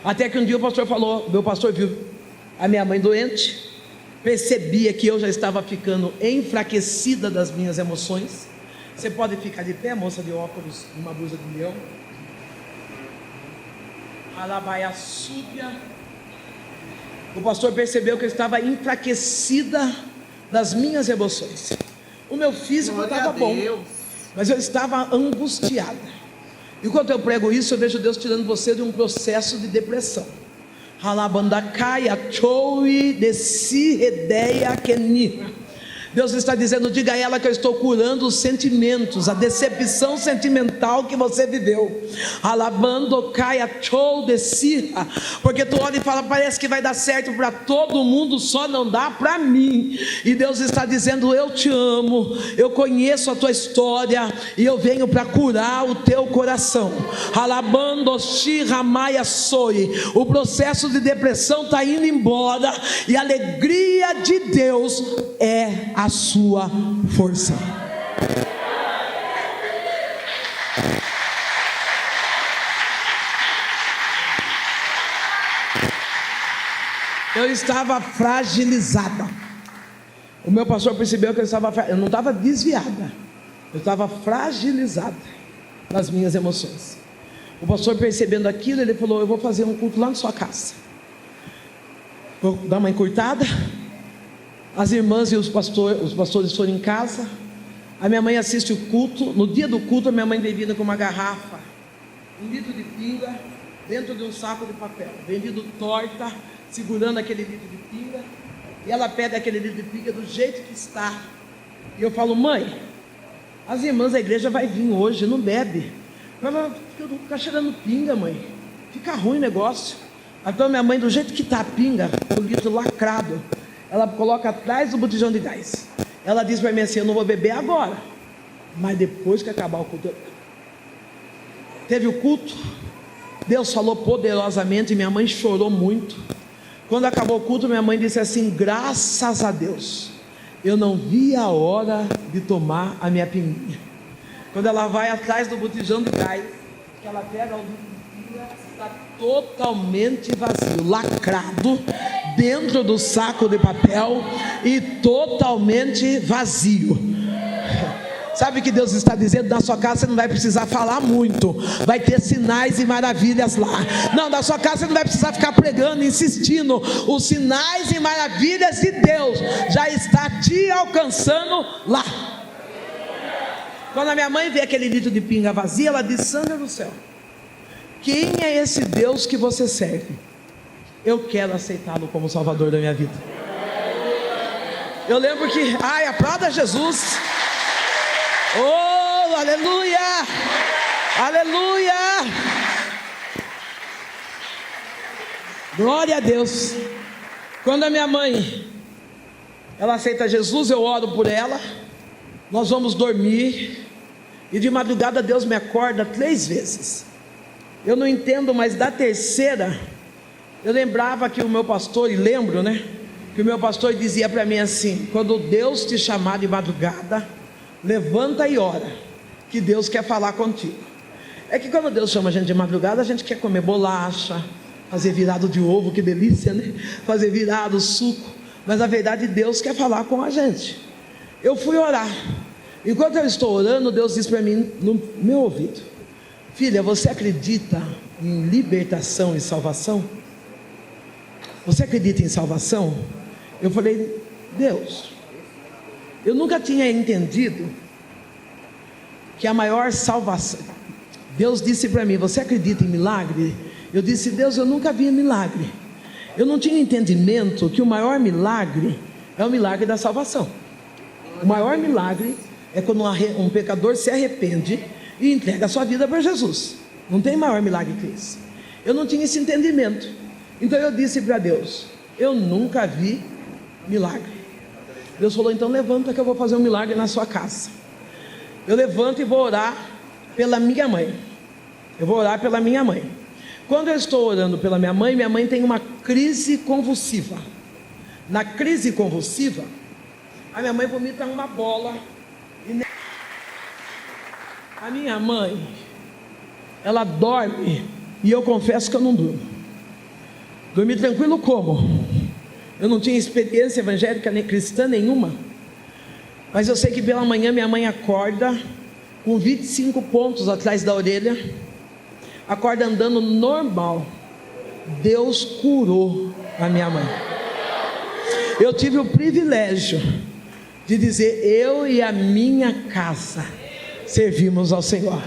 Até que um dia o pastor falou, meu pastor viu a minha mãe doente, percebia que eu já estava ficando enfraquecida das minhas emoções. Você pode ficar de pé, moça de óculos, numa blusa de leão. Alabaia súbia. O pastor percebeu que eu estava enfraquecida das minhas emoções. O meu físico estava bom, mas eu estava angustiada. Enquanto eu prego isso, eu vejo Deus tirando você de um processo de depressão. Deus está dizendo: diga a ela que eu estou curando os sentimentos, a decepção sentimental que você viveu. Porque tu olha e fala: parece que vai dar certo para todo mundo, só não dá para mim. E Deus está dizendo: eu te amo, eu conheço a tua história e eu venho para curar o teu coração. O processo de depressão está indo embora e a alegria de Deus é a sua força. Eu estava fragilizada. O meu pastor percebeu que eu não estava desviada, eu estava fragilizada nas minhas emoções. O pastor, percebendo aquilo, ele falou: eu vou fazer um culto lá na sua casa, vou dar uma encurtada. As irmãs e os pastores foram em casa. A minha mãe assiste o culto. No dia do culto, a minha mãe vem vindo com uma garrafa, 1 litro de pinga, dentro de um saco de papel, vem vindo torta, segurando aquele litro de pinga. E ela pega aquele litro de pinga do jeito que está. E eu falo: mãe, as irmãs da igreja vai vir hoje, não bebe. Ela fica cheirando pinga, mãe, fica ruim o negócio. Então minha mãe, do jeito que está a pinga, o litro lacrado, ela coloca atrás do botijão de gás. Ela diz para mim assim: eu não vou beber agora, mas depois que acabar o culto. Teve o culto, Deus falou poderosamente, minha mãe chorou muito. Quando acabou o culto, minha mãe disse assim: graças a Deus, eu não vi a hora de tomar a minha pinguinha. Quando ela vai atrás do botijão de gás, que ela pega o pinga, está totalmente vazio, lacrado dentro do saco de papel e totalmente vazio. Sabe o que Deus está dizendo? Na sua casa você não vai precisar falar muito, vai ter sinais e maravilhas lá. Não, na sua casa você não vai precisar ficar pregando, insistindo. Os sinais e maravilhas de Deus já está te alcançando lá. Quando a minha mãe vê aquele litro de pinga vazia, ela diz: Sandra do céu, quem é esse Deus que você serve? Eu quero aceitá-lo como Salvador da minha vida. Eu lembro que, aplauda Jesus. Oh, aleluia, aleluia, glória a Deus. Quando a minha mãe, ela aceita Jesus, eu oro por ela, nós vamos dormir, e de madrugada Deus me acorda 3 vezes. Eu não entendo, mas da terceira, eu lembrava que o meu pastor, e lembro, né, que o meu pastor dizia para mim assim: quando Deus te chamar de madrugada, levanta e ora, que Deus quer falar contigo. É que quando Deus chama a gente de madrugada, a gente quer comer bolacha, fazer virado de ovo, que delícia, né? Fazer virado, suco. mas na verdade Deus quer falar com a gente. Eu fui orar. Enquanto eu estou orando, Deus disse para mim no meu ouvido: filha, você acredita em libertação e salvação? Você acredita em salvação? Eu falei: Deus, eu nunca tinha entendido que a maior salvação... Deus disse para mim: você acredita em milagre? Eu disse: Deus, eu nunca vi milagre. Eu não tinha entendimento que o maior milagre é o milagre da salvação. O maior milagre é quando um pecador se arrepende e entrega a sua vida para Jesus. Não tem maior milagre que esse. Eu não tinha esse entendimento. Então eu disse para Deus: eu nunca vi milagre. Deus falou: então levanta que eu vou fazer um milagre na sua casa. Eu levanto e vou orar pela minha mãe. Eu vou orar pela minha mãe. Quando eu estou orando pela minha mãe tem uma crise convulsiva. Na crise convulsiva, a minha mãe vomita uma bola. A minha mãe, ela dorme, e eu confesso que eu não durmo. Dormi tranquilo como? Eu não tinha experiência evangélica nem cristã nenhuma, mas eu sei que pela manhã minha mãe acorda com 25 pontos atrás da orelha, acorda andando normal. Deus curou a minha mãe. Eu tive o privilégio de dizer: eu e a minha casa servimos ao Senhor.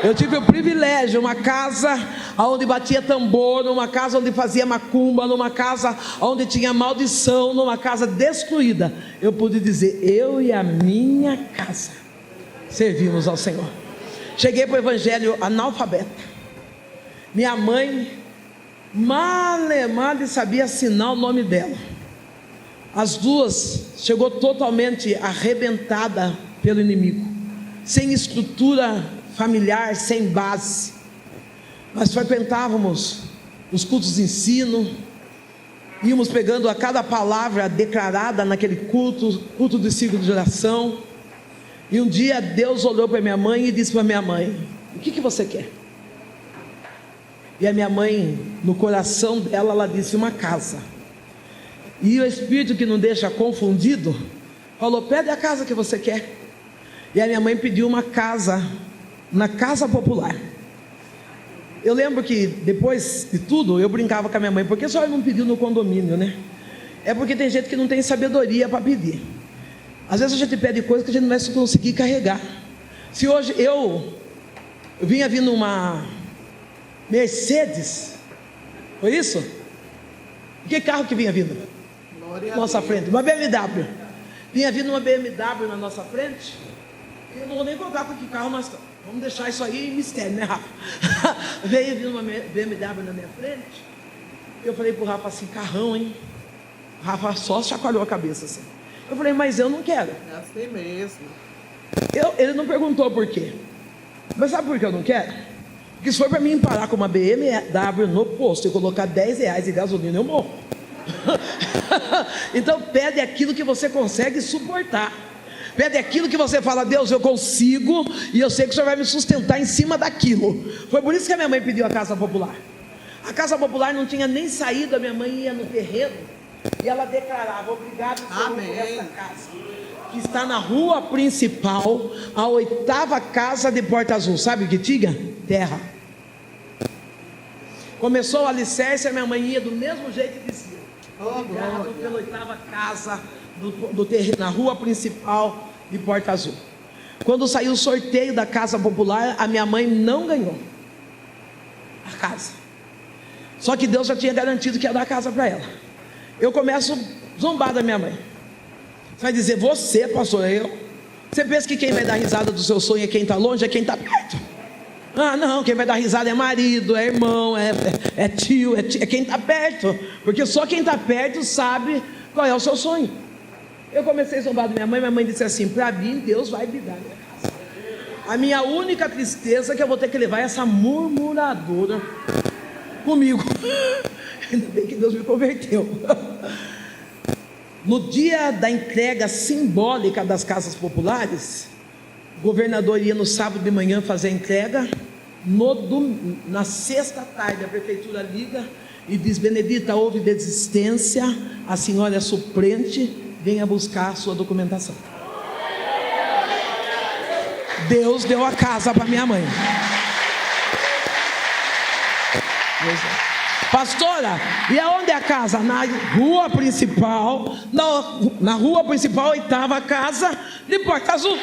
Eu tive o privilégio, uma casa onde batia tambor, numa casa onde fazia macumba, numa casa onde tinha maldição, numa casa destruída. Eu pude dizer: eu e a minha casa servimos ao Senhor. Cheguei para o evangelho analfabeta. Minha mãe mal sabia assinar o nome dela. As duas chegou totalmente arrebentada pelo inimigo, sem estrutura familiar, sem base. Nós frequentávamos os cultos de ensino, íamos pegando a cada palavra declarada naquele culto de ciclo de oração. E um dia Deus olhou para minha mãe e disse para minha mãe: o que você quer? E a minha mãe, no coração dela, ela disse: uma casa. E o Espírito, que não deixa confundido, falou: pede a casa que você quer. E a minha mãe pediu uma casa, na Casa Popular. Eu lembro que depois de tudo eu brincava com a minha mãe: por que a senhora não pediu no condomínio, né? É porque tem gente que não tem sabedoria para pedir. Às vezes a gente pede coisas que a gente não vai conseguir carregar. Se hoje eu vinha vindo uma Mercedes, foi isso? Que carro que vinha vindo? Nossa frente, uma BMW. Vinha vindo uma BMW na nossa frente. Eu não vou nem contar com que carro nós estamos. Vamos deixar isso aí em mistério, né, Rafa? Veio vindo uma BMW na minha frente. Eu falei pro Rafa assim: carrão, hein? O Rafa só chacoalhou a cabeça assim. Eu falei: mas eu não quero. É assim mesmo. Ele não perguntou por quê. Mas sabe por que eu não quero? Porque se for para mim parar com uma BMW no posto e colocar R$10 de gasolina, eu morro. Então pede aquilo que você consegue suportar. Pede aquilo que você fala: Deus, eu consigo, e eu sei que o Senhor vai me sustentar em cima daquilo. Foi por isso que a minha mãe pediu a Casa Popular. A Casa Popular não tinha nem saído. A minha mãe ia no terreno e ela declarava: obrigado, Senhor, por essa casa, que está na rua principal, a 8ª casa de Porta Azul. Sabe o que tinha? Terra. Começou o alicerce, a minha mãe ia do mesmo jeito e dizia: obrigado pela 8ª casa do terreno, na rua principal de Porta Azul. Quando saiu o sorteio da Casa Popular, a minha mãe não ganhou a casa. Só que Deus já tinha garantido que ia dar a casa para ela. Eu começo a zombar da minha mãe. Você vai dizer: você, pastor, você pensa que quem vai dar risada do seu sonho é quem está longe, é quem está perto? Ah, não, quem vai dar risada é marido, é irmão, é tio, é quem está perto. Porque só quem está perto sabe qual é o seu sonho. Eu comecei a zombar da minha mãe disse assim: para mim Deus vai me dar minha casa. A minha única tristeza é que eu vou ter que levar essa murmuradora comigo. Ainda bem que Deus me converteu. No dia da entrega simbólica das casas populares, o governador ia no sábado de manhã fazer a entrega. Na sexta tarde a prefeitura liga e diz: Benedita, houve desistência, a senhora é suplente, venha buscar a sua documentação. Deus deu a casa para minha mãe. Pastora, e aonde é a casa? Na rua principal, na rua principal, 8ª casa, de Porta Azul.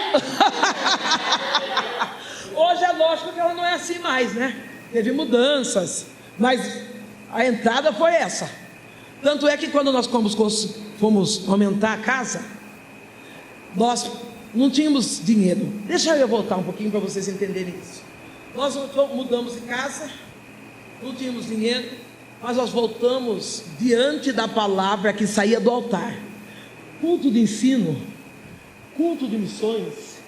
Hoje é lógico que ela não é assim mais, né? Teve mudanças, mas a entrada foi essa. Tanto é que quando nós fomos aumentar a casa, nós não tínhamos dinheiro. Deixa eu voltar um pouquinho para vocês entenderem isso. Nós mudamos de casa, não tínhamos dinheiro, mas nós voltamos diante da palavra que saía do altar. Culto de ensino, culto de missões,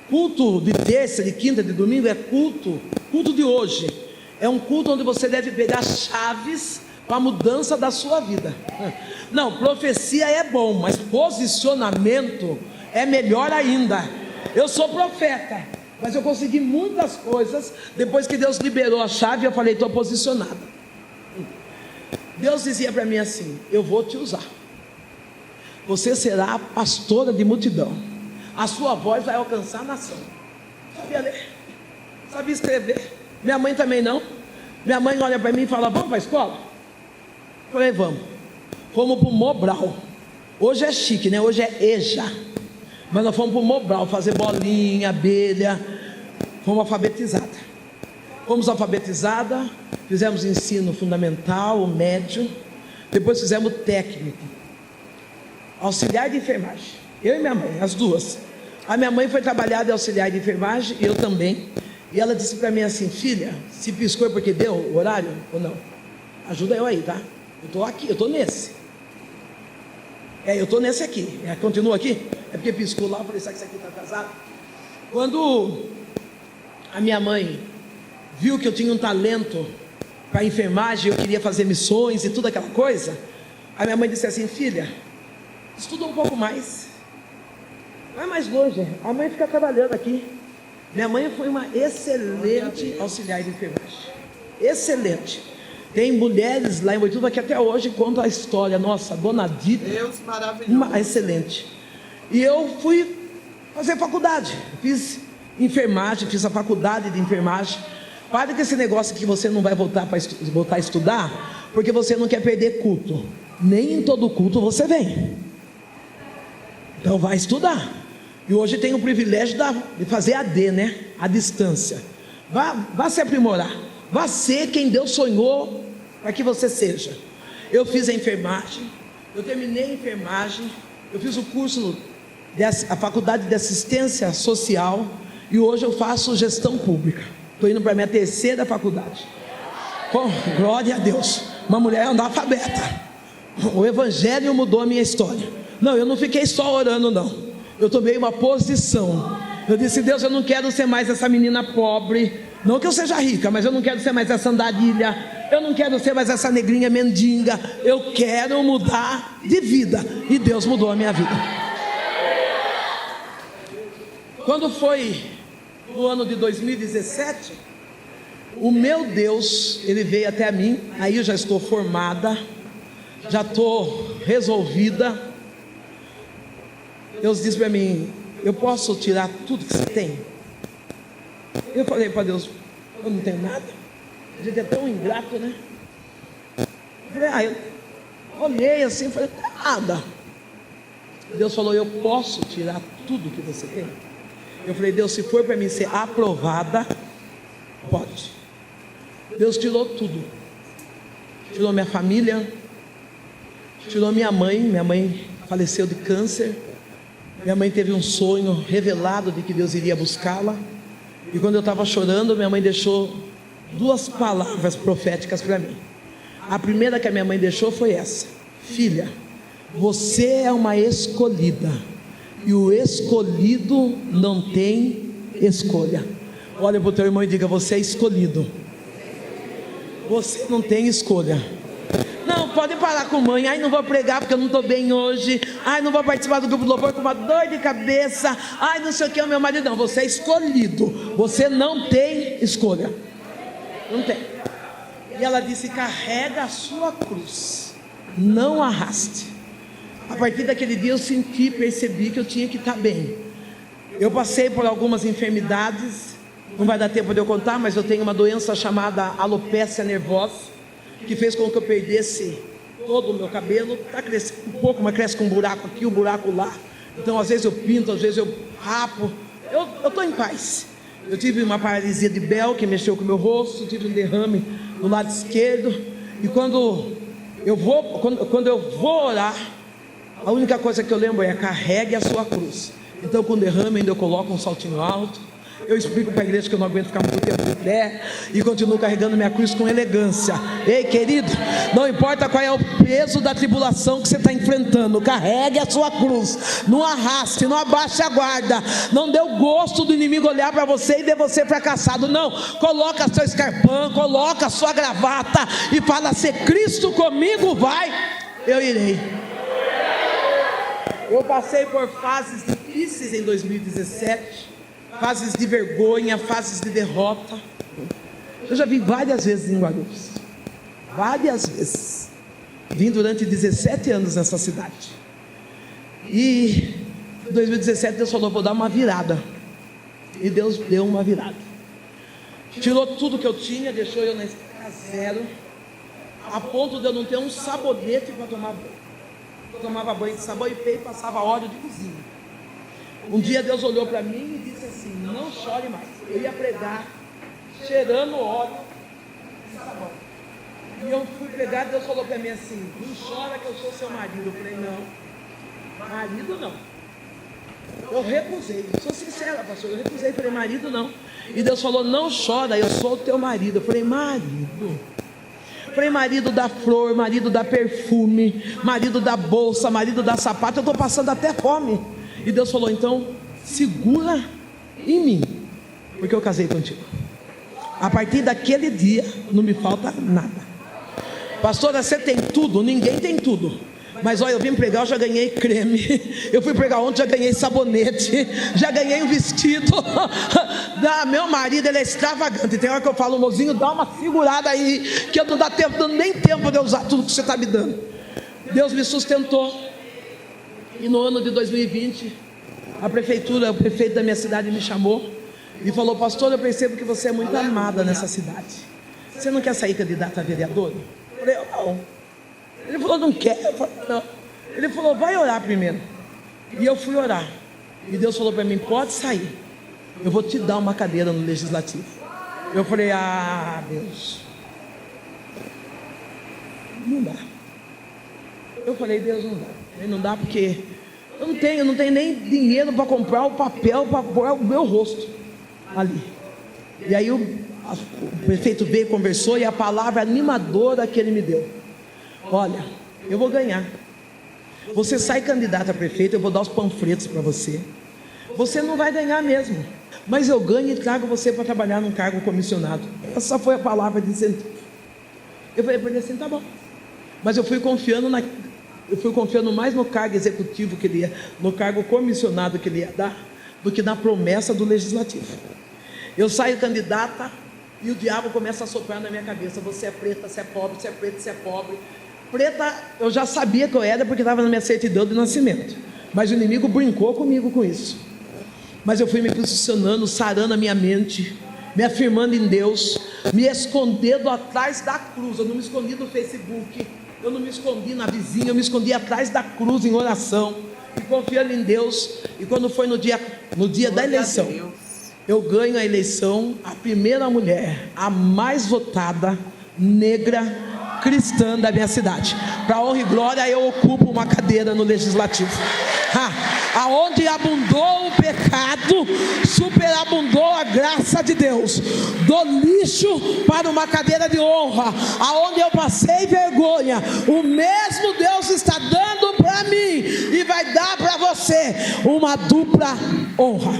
culto de terça, de quinta, de domingo é culto de hoje. É um culto onde você deve pegar chaves para a mudança da sua vida. Não, profecia é bom, mas posicionamento é melhor ainda. Eu sou profeta, mas eu consegui muitas coisas depois que Deus liberou a chave. Eu falei: estou posicionada. Deus dizia para mim assim: eu vou te usar, você será a pastora de multidão, a sua voz vai alcançar a nação. Sabia ler, sabia escrever. Minha mãe também não. Minha mãe olha para mim e fala: vamos para a escola? Eu falei: vamos. Fomos para o Mobral. Hoje é chique, né? Hoje é EJA, mas nós fomos para o Mobral fazer bolinha, abelha. Fomos alfabetizadas, fizemos ensino fundamental, o médio, depois fizemos técnico, auxiliar de enfermagem. Eu e minha mãe, as duas. A minha mãe foi trabalhar de auxiliar de enfermagem, eu também. E ela disse para mim assim: filha, se piscou é porque deu o horário ou não? Ajuda eu aí, tá? Eu estou aqui, eu estou nesse. Eu estou nesse aqui. Continua aqui? É porque piscou lá. Eu falei: será que isso aqui está atrasado? Quando a minha mãe viu que eu tinha um talento para enfermagem, eu queria fazer missões e tudo aquela coisa, a minha mãe disse assim: filha, estuda um pouco mais, vai mais longe, a mãe fica trabalhando aqui. Minha mãe foi uma excelente auxiliar de enfermagem, excelente. Tem mulheres lá em Boituva que até hoje contam a história. Nossa, Dona Dita, Deus maravilhoso, excelente. E eu fui fazer faculdade, fiz enfermagem, fiz a faculdade de enfermagem. Para com esse negócio que você não vai voltar a estudar, porque você não quer perder culto. Nem em todo culto você vem. Então vai estudar. E hoje tem o privilégio de fazer AD, né? A distância. Vá se aprimorar. Vá ser quem Deus sonhou para que você seja. Eu fiz a enfermagem, eu terminei a enfermagem, eu fiz o curso, a faculdade de assistência social, e hoje eu faço gestão pública. Estou indo para a minha 3ª faculdade. Glória a Deus. Uma mulher analfabeta. O evangelho mudou a minha história. Não, eu não fiquei só orando, não. Eu tomei uma posição. Eu disse: Deus, eu não quero ser mais essa menina pobre. Não que eu seja rica, mas eu não quero ser mais essa andarilha. Eu não quero ser mais essa negrinha mendiga. Eu quero mudar de vida. E Deus mudou a minha vida. Quando foi no ano de 2017, o meu Deus, ele veio até mim. Aí eu já estou formada, já estou resolvida. Deus disse para mim: eu posso tirar tudo que você tem? Eu falei para Deus: eu não tenho nada. A gente é tão ingrato, né? Eu falei: eu olhei assim, falei: nada. Deus falou: eu posso tirar tudo que você tem? Eu falei: Deus, se for para mim ser aprovada, pode. Deus tirou tudo. Tirou minha família, tirou minha mãe faleceu de câncer. Minha mãe teve um sonho revelado de que Deus iria buscá-la. E quando eu estava chorando, minha mãe deixou 2 palavras proféticas para mim. A primeira que a minha mãe deixou foi essa: filha, você é uma escolhida, e o escolhido não tem escolha. Olha para o teu irmão e diga: você é escolhido. Você não tem escolha. Não, pode parar com mãe. Ai, não vou pregar porque eu não estou bem hoje. Ai, não vou participar do grupo de louvor com uma dor de cabeça. Ai, não sei o que é o meu marido. Não, você é escolhido. Você não tem escolha. Não tem. E ela disse: carrega a sua cruz, não arraste. A partir daquele dia eu senti, percebi que eu tinha que estar bem. Eu passei por algumas enfermidades, não vai dar tempo de eu contar, mas eu tenho uma doença chamada alopécia nervosa, que fez com que eu perdesse todo o meu cabelo. Está crescendo um pouco, mas cresce com um buraco aqui, um buraco lá. Então às vezes eu pinto, às vezes eu rapo. Eu estou em paz. Eu tive uma paralisia de Bell que mexeu com o meu rosto, tive um derrame no lado esquerdo. E quando eu vou orar, a única coisa que eu lembro é: carregue a sua cruz. Então com derrame ainda eu coloco um saltinho alto. Eu explico para a igreja que eu não aguento ficar muito tempo de pé e continuo carregando minha cruz com elegância. Ei, querido, não importa qual é o peso da tribulação que você está enfrentando, carregue a sua cruz, não arraste, não abaixe a guarda, não dê o gosto do inimigo olhar para você e ver você fracassado. Não, coloca seu escarpão, coloca sua gravata e fala: se Cristo comigo vai, eu irei. Eu passei por fases difíceis em 2017, fases de vergonha, fases de derrota. Eu já vim várias vezes em Guarulhos, várias vezes. Vim durante 17 anos nessa cidade. E em 2017 Deus falou: vou dar uma virada. E Deus deu uma virada. Tirou tudo que eu tinha, deixou eu na estaca zero, a ponto de eu não ter um sabonete para tomar banho. Eu tomava banho de sabão e peito, passava óleo de cozinha. Um dia Deus olhou para mim e disse assim: não chore mais. Eu ia pregar cheirando óleo de sabão. E eu fui pregar, Deus falou para mim assim: não chora que eu sou seu marido. Eu falei: não, marido não. Eu recusei, sou sincera, pastor, eu recusei, falei: marido não. E Deus falou: não chora, eu sou o teu marido. Eu falei: marido? Falei: marido da flor, marido da perfume, marido da bolsa, marido da sapato, eu estou passando até fome. E Deus falou: então segura em mim, porque eu casei contigo. A partir daquele dia não me falta nada. Pastora, você tem tudo? Ninguém tem tudo. Mas olha, eu vim pregar, eu já ganhei creme. Eu fui pregar ontem, já ganhei sabonete, já ganhei um vestido. Meu marido, ele é extravagante. Tem hora que eu falo: mozinho, dá uma segurada aí, que eu não dá tempo, nem tempo de eu usar tudo que você está me dando. Deus me sustentou. E no ano de 2020, a prefeitura, o prefeito da minha cidade me chamou e falou: pastor, eu percebo que você é muito amada nessa cidade. Você não quer sair candidata a vereador? Eu falei: não. Ele falou: não quer? Eu falei: não. Ele falou: vai orar primeiro. E eu fui orar. E Deus falou para mim: pode sair, eu vou te dar uma cadeira no legislativo. Eu falei: ah, Deus, não dá. Eu falei: Deus, não dá. Não dá porque eu não tenho nem dinheiro para comprar o papel para pôr o meu rosto ali. E aí o prefeito veio, conversou, e a palavra animadora que ele me deu: olha, eu vou ganhar. Você sai candidato a prefeito, eu vou dar os panfletos para você. Você não vai ganhar mesmo, mas eu ganho e trago você para trabalhar num cargo comissionado. Essa foi a palavra de incentivo. Eu falei assim: tá bom. Mas eu fui confiando mais no cargo executivo que ele ia, no cargo comissionado que ele ia dar, do que na promessa do legislativo. Eu saio candidata e o diabo começa a soprar na minha cabeça: você é preta, você é pobre, você é preta, você é pobre. Preta eu já sabia que eu era, porque estava na minha certidão de nascimento, mas o inimigo brincou comigo com isso. Mas eu fui me posicionando, sarando a minha mente, me afirmando em Deus, me escondendo atrás da cruz. Eu não me escondi no Facebook, eu não me escondi na vizinha, eu me escondi atrás da cruz em oração e confiando em Deus. E quando foi no dia da eleição, eu ganho a eleição, a primeira mulher, a mais votada, negra, cristã da minha cidade. Para honra e glória, eu ocupo uma cadeira no legislativo. Aonde abundou o pecado, superabundou a graça de Deus. Do lixo para uma cadeira de honra. Aonde eu passei vergonha, o mesmo Deus está dando para mim e vai dar para você uma dupla honra.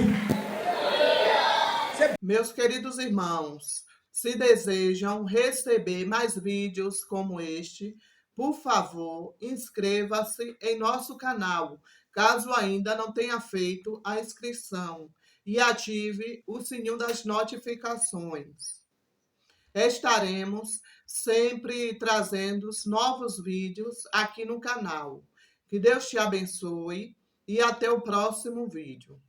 Meus queridos irmãos, se desejam receber mais vídeos como este, por favor, inscreva-se em nosso canal, caso ainda não tenha feito a inscrição, e ative o sininho das notificações. estaremos sempre trazendo novos vídeos aqui no canal. Que Deus te abençoe e até o próximo vídeo.